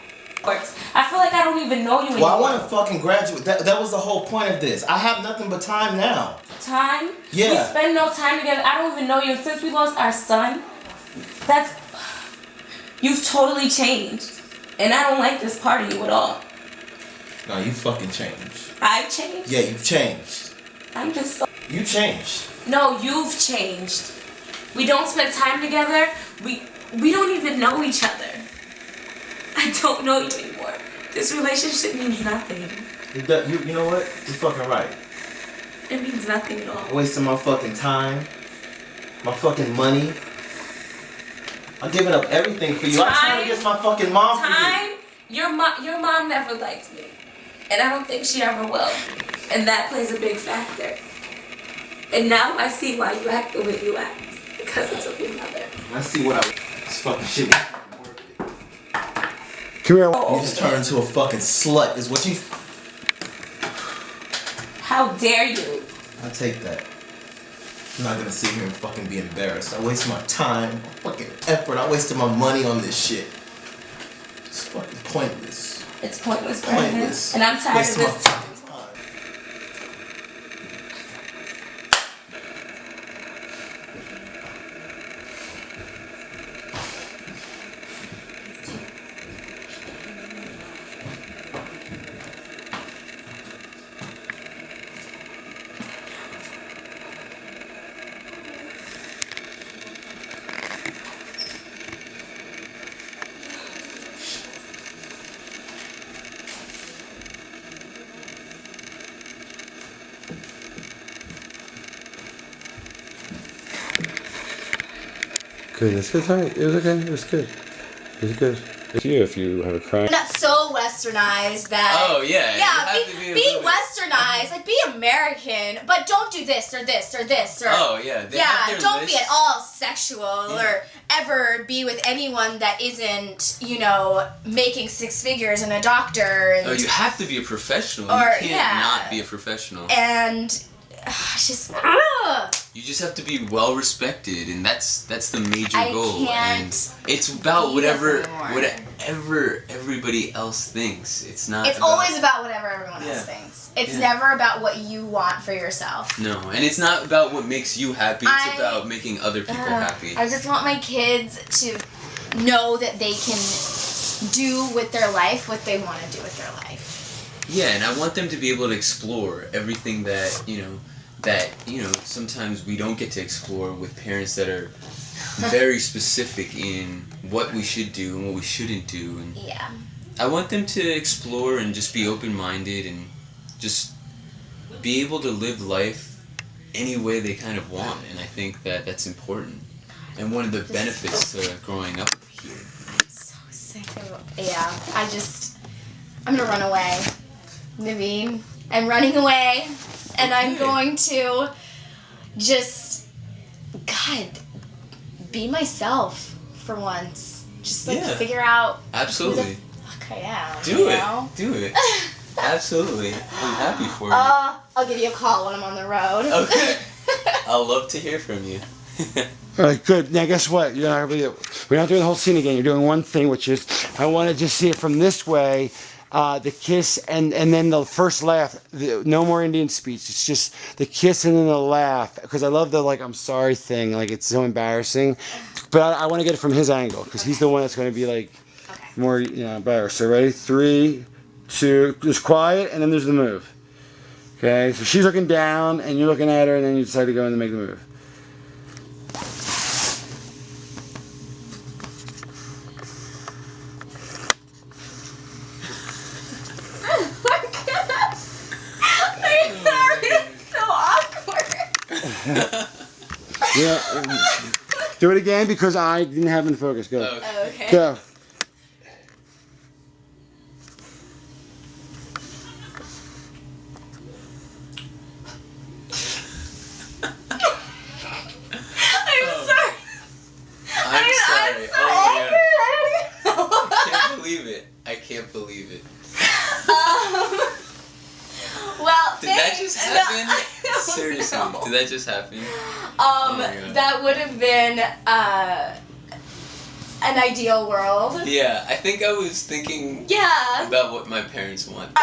I feel like I don't even know you anymore. Well, I want to fucking graduate. That was the whole point of this. I have nothing but time now. Time? Yeah. We spend no time together. I don't even know you. And since we lost our son, you've totally changed. And I don't like this part of you at all. No, you fucking changed. I've changed? Yeah, you've changed. I'm just so... You changed. No, you've changed. We don't spend time together. We don't even know each other. I don't know you anymore. This relationship means nothing. You know what? You're fucking right. It means nothing at all. Wasting my fucking time, my fucking money. I'm giving up everything for you. I'm trying to get my fucking mom for you. Time? Your mom never liked me. And I don't think she ever will. And that plays a big factor. And now I see why you act the way you act. Because it's of your mother. I see what this fucking shit. Come here. You just turned into a fucking slut, is what you. How dare you? I'll take that. I'm not gonna sit here and fucking be embarrassed. I wasted my time, my fucking effort. I wasted my money on this shit. It's fucking pointless. It's pointless, Brandon. Pointless. And I'm tired of Wasting this. my fucking time. Good. It's alright. It was okay. It was good. It was good. It's you if you have a cry. Not so westernized that. Oh, yeah, you Yeah, have to be a little bit- westernized, like be American, but don't do this or this or this or. Oh, yeah, they Yeah, have their don't be lists. at all sexual or ever be with anyone that isn't, you know, making six figures and a doctor. And, Oh, you have to be a professional. Or- You can't yeah. not be a professional. And just. You just have to be well respected, and that's the major I goal. can't And it's about be whatever this anymore. everybody else thinks. It's not. It's about, always about whatever everyone Yeah. else thinks. It's Yeah. never about what you want for yourself. No, and it's not about what makes you happy. It's I- about making other people happy. I just want my kids to know that they can do with their life what they want to do with their life. Yeah, and I want them to be able to explore everything that sometimes we don't get to explore with parents that are very specific in what we should do and what we shouldn't do. And Yeah. I want them to explore and just be open-minded and just be able to live life any way they kind of want. And I think that that's important. And one of the benefits to growing up here. So sick of yeah. I'm gonna run away. Naveen, I'm running away. And I'm going to just, God, be myself for once. Just figure out Absolutely. who the fuck I am. Do you it. know? Do it. Absolutely. I'm happy for you. I'll give you a call when I'm on the road. Okay. I'll love to hear from you. All right, good. Now, guess what? We're not doing the whole scene again. You're doing one thing, which is I want to just see it from this way. The kiss and then the first laugh. No more Indian speech. It's just the kiss and then the laugh. Because I love the I'm sorry thing. Like it's so embarrassing. But I want to get it from his angle because he's the one that's going to be more embarrassed. So ready? 3, 2. Just quiet and then there's the move. Okay. So she's looking down and you're looking at her and then you decide to go in and make the move. Yeah. Do it again because I didn't have it in focus. Go. Okay. Go. I'm sorry. I'm sorry. I'm so angry. I can't believe it. I can't believe it. Well, Did that just happen? Seriously, know. did that just happen? Oh my God. That would have been an ideal world. Yeah, I think I was thinking Yeah. about what my parents want.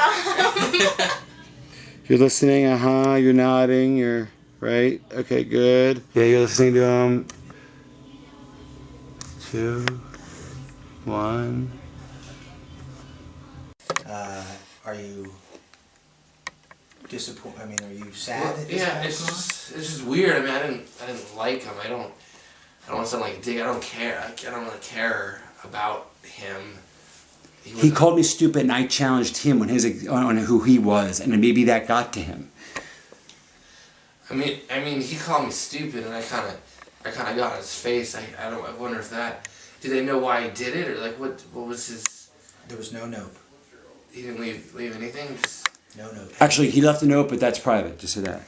You're listening. You're nodding. You're right. Okay, good. Yeah, you're listening to him. 2, 1. Are you disappointed? I mean, are you sad? That this Yeah, guy's it's just weird. I mean, I didn't like him. I don't want to sound like a dick. I don't care. I don't really care about him. He called me stupid, and I challenged him on who he was, and maybe that got to him. I mean, he called me stupid, and I kind of got in his face. I wonder if that. Did they know why he did it, or like what was his? There was no note. He didn't leave anything. Just no note. Actually, he left a note, but that's private. Just say that.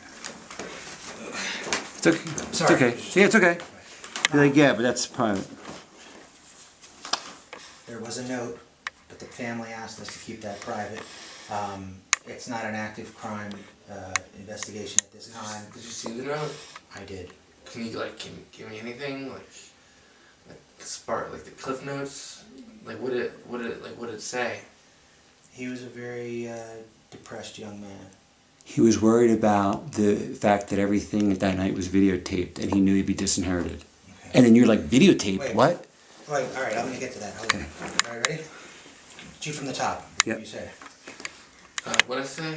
It's okay. Sorry. It's okay. Yeah, it's okay. Be like, yeah, but that's private. There was a note, but the family asked us to keep that private. It's not an active crime investigation at this time. Did you see the note? I did. Can you give me anything like spark like the cliff notes? Like what did it say? He was a very depressed young man. He was worried about the fact that everything that night was videotaped, and he knew he'd be disinherited. Okay. And then you're like, videotaped? Wait. What? Wait, all right, I'm going to get to that. Okay. All right, ready? Shoot from the top. Yep. What you say? What I say?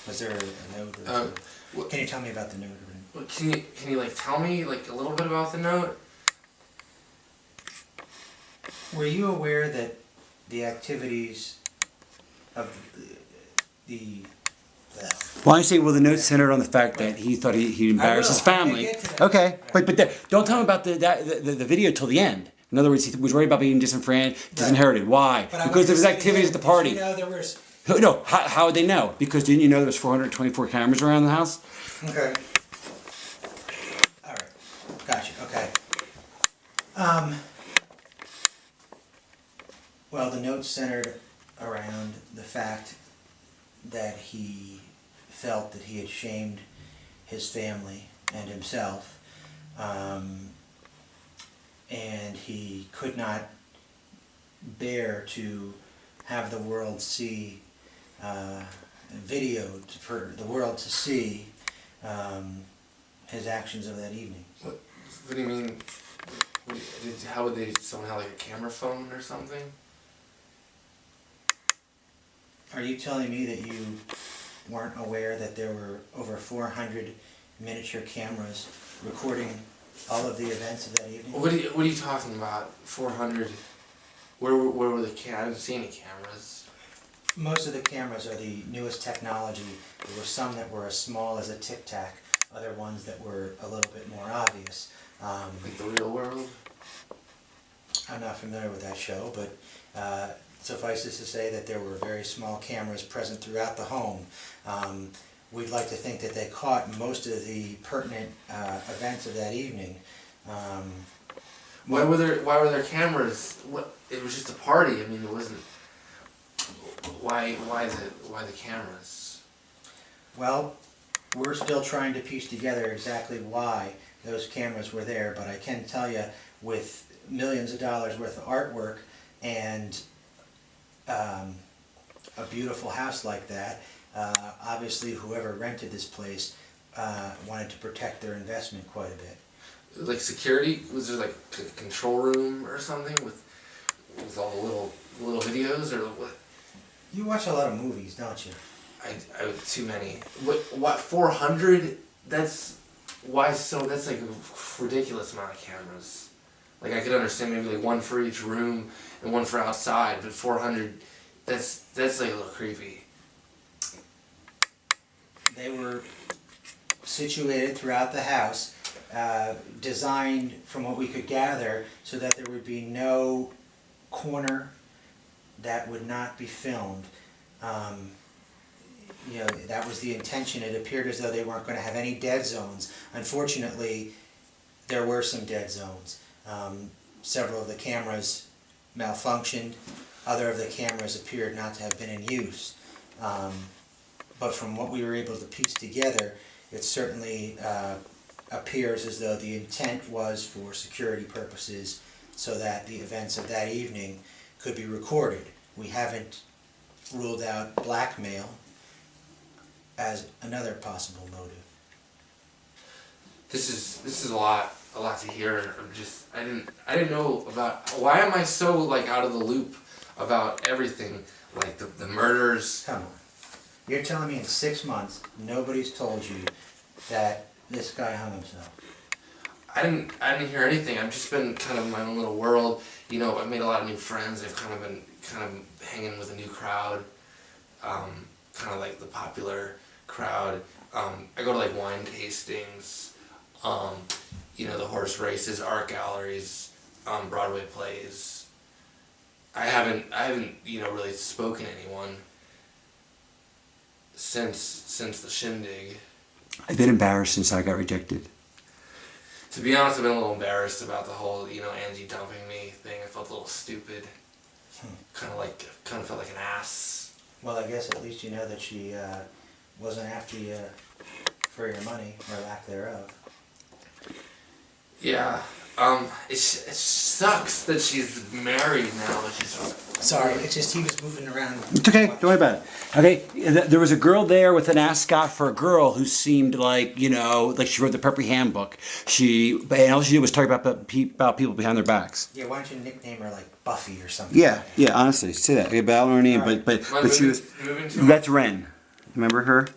Was there a note? Or can you tell me about the note? Can you like tell me like a little bit about the note? Were you aware that the activities of the Well, I say, well, the note centered on the fact that he thought he'd embarrass his family. Okay, but don't tell him about the video till the end. In other words, he was worried about being disinherited. Why? Because of his activities at the party. You know, there was... No, how would they know? Because didn't you know there was 424 cameras around the house? Okay. All right. Gotcha. Okay. Well, the note centered around the fact that he felt that he had shamed his family and himself, and he could not bear to have the world see videoed, for the world to see his actions of that evening. What do you mean? How would they? Someone have like a camera phone or something? Are you telling me that you weren't aware that there were over 400 miniature cameras recording all of the events of that evening? What are you talking about? 400? Where were the cameras? I haven't seen any cameras. Most of the cameras are the newest technology. There were some that were as small as a Tic Tac, other ones that were a little bit more obvious. Like The Real World? I'm not familiar with that show, but suffice it to say that there were very small cameras present throughout the home. We'd like to think that they caught most of the pertinent events of that evening. Why were there cameras? It was just a party. I mean, it wasn't. Why the cameras? Well, we're still trying to piece together exactly why those cameras were there, but I can tell you, with millions of dollars worth of artwork and a beautiful house like that, obviously whoever rented this place wanted to protect their investment quite a bit. Like security? Was there like a control room or something with all the little videos or what? You watch a lot of movies, don't you? I too many. What 400? That's why so. That's like a ridiculous amount of cameras. Like I could understand maybe like one for each room and one for outside, but 400. That's like a little creepy. They were situated throughout the house, designed from what we could gather so that there would be no corner that would not be filmed. You know, that was the intention. It appeared as though they weren't going to have any dead zones. Unfortunately, there were some dead zones. Several of the cameras malfunctioned. Other of the cameras appeared not to have been in use. But from what we were able to piece together, it certainly appears as though the intent was for security purposes so that the events of that evening could be recorded. We haven't ruled out blackmail as another possible motive. This is a lot to hear. I didn't know about. Why am I so like out of the loop about everything, like the murders? Come on, you're telling me in 6 months nobody's told you that this guy hung himself? I didn't hear anything. I've just been kind of in my own little world. You know, I've made a lot of new friends. I've kind of been hanging with a new crowd, kind of like the popular crowd. I go to like wine tastings, the horse races, art galleries, Broadway plays. I haven't really spoken to anyone since the shindig. I've been embarrassed since I got rejected. To be honest, I've been a little embarrassed about the whole, Angie dumping me thing. I felt a little stupid. Kind of felt like an ass. Well, I guess at least you know that she wasn't after you for your money, or lack thereof. Yeah. It sucks that she's married now, but she's... Sorry, it's just he was moving around. It's okay, don't worry about it. Okay, there was a girl there with an ascot for a girl who seemed like, like she wrote the Preppy Handbook. And all she did was talk about people behind their backs. Yeah, why don't you nickname her like Buffy or something? Yeah, honestly, say that. Okay, but I don't know her name, but she was... That's Ren. Remember her?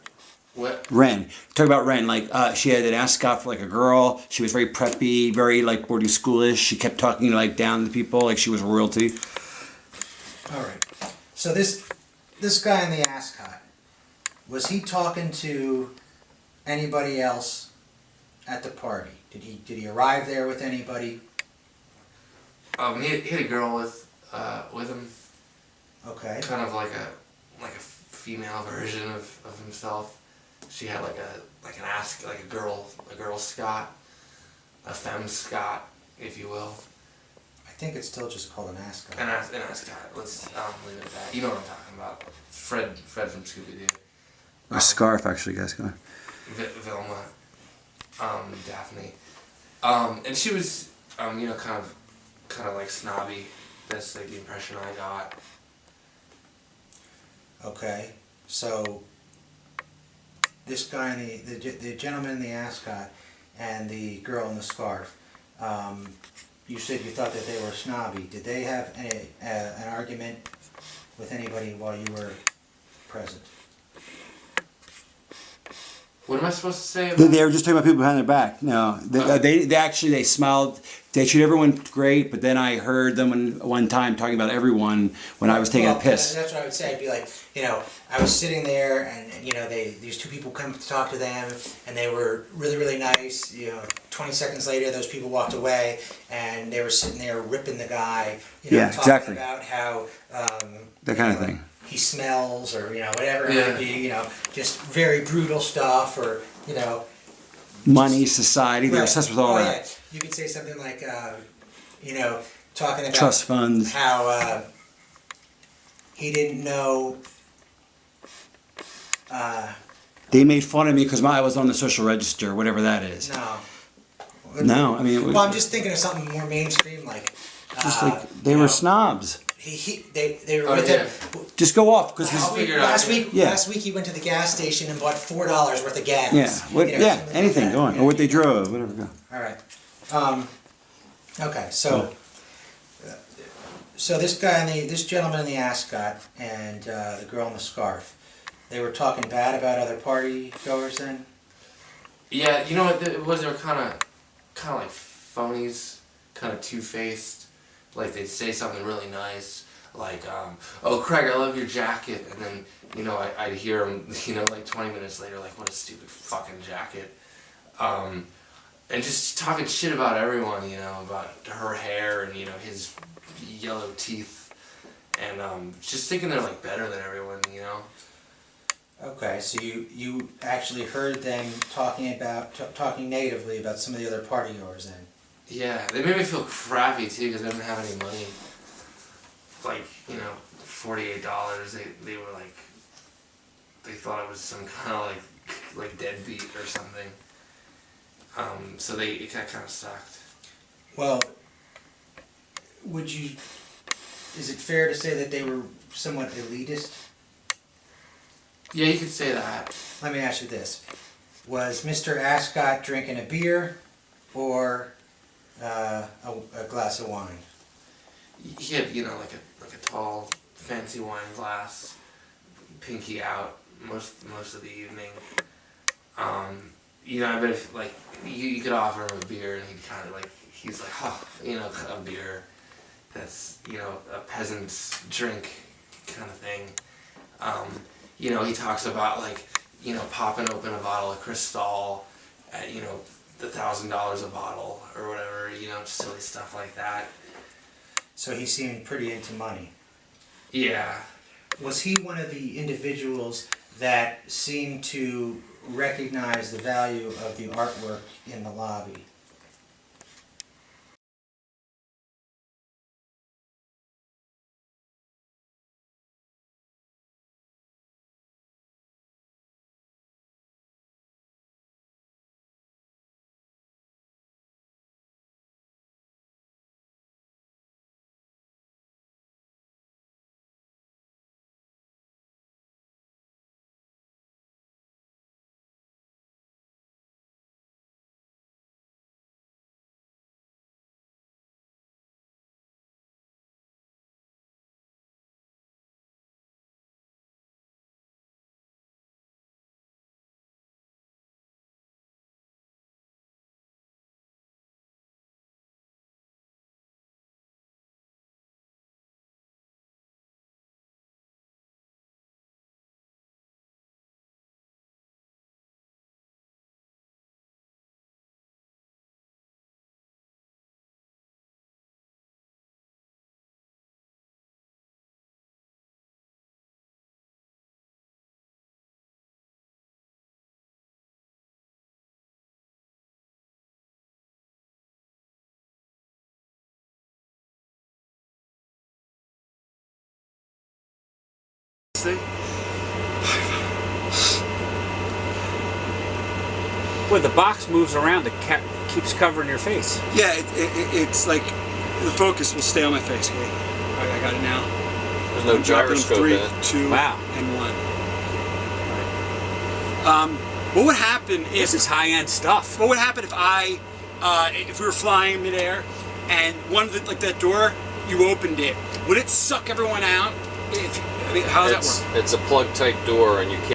What? Ren. Talk about Ren. Like, she had an ascot for like a girl. She was very preppy, very like boarding schoolish. She kept talking like down to people, like she was royalty. All right. So this guy in the ascot, was he talking to anybody else at the party? Did he arrive there with anybody? He had a girl with him. Okay. Kind of like a female version of himself. She had like a girl Scot, a femme Scot, if you will. I think it's still just called an ascot. An ascot. Let's leave it at that. You know what I'm talking about. Fred from Scooby-Doo. A scarf, actually, guys. Go on. Vilma, Daphne, and she was, kind of like snobby. That's like the impression I got. Okay, so this guy in the gentleman in the ascot and the girl in the scarf. You said you thought that they were snobby. Did they have an argument with anybody while you were present? What am I supposed to say? They were just talking about people behind their back. No, they smiled. They treated everyone great, but then I heard them one time talking about everyone when I was taking a piss. That's what I would say. I'd be like, I was sitting there, and these two people come to talk to them, and they were really, really nice. 20 seconds later, those people walked away, and they were sitting there ripping the guy. Talking exactly. about how that kind of thing. He smells, or whatever it might be. Just very brutal stuff, or money, society. They're obsessed with all that. Yeah. You could say something like, talking about trust funds. How he didn't know. They made fun of me because I was on the social register, whatever that is. No, I mean. Well, I'm just thinking of something more mainstream, like. Just like they were snobs. They were with him. Just go off because last week he went to the gas station and bought $4 worth of gas. Yeah, anything. Go on, or what they drove, whatever. Go. All right. Okay, so this gentleman in the ascot and the girl in the scarf, they were talking bad about other party goers then? Yeah, you know what it was? They were kind of like phonies, kind of two-faced. Like they'd say something really nice, like, "Oh, Craig, I love your jacket," and then I'd hear them, like 20 minutes later, like, "What a stupid fucking jacket," and just talking shit about everyone, about her hair and his yellow teeth, and just thinking they're like better than everyone, Okay, so you actually heard them talking negatively about some of the other party goers then? Yeah, they made me feel crappy too because I didn't have any money. Like, $48. They were like, they thought I was some kind of like deadbeat or something. So it kind of sucked. Well, is it fair to say that they were somewhat elitist? Yeah, you could say that. Let me ask you this. Was Mr. Ascot drinking a beer or a glass of wine? He had, like a tall, fancy wine glass, pinky out most of the evening. I bet if, like, you could offer him a beer and he'd kind of he's like, a beer. That's, a peasant's drink kind of thing. He talks about, like, popping open a bottle of Cristal at, the $1,000 a bottle or whatever, silly stuff like that. So he seemed pretty into money. Yeah. Was he one of the individuals that seemed to recognize the value of the artwork in the lobby? Boy, the box moves around, it keeps covering your face. Yeah, it's like the focus will stay on my face. Okay, all right, I got it now. There's no gyroscope in it. 3, 2, wow. and 1. What would happen if this is high-end stuff? What would happen if we were flying midair and one of the, like that door, you opened it? Would it suck everyone out? How does that work? It's a plug-type door, and you can't.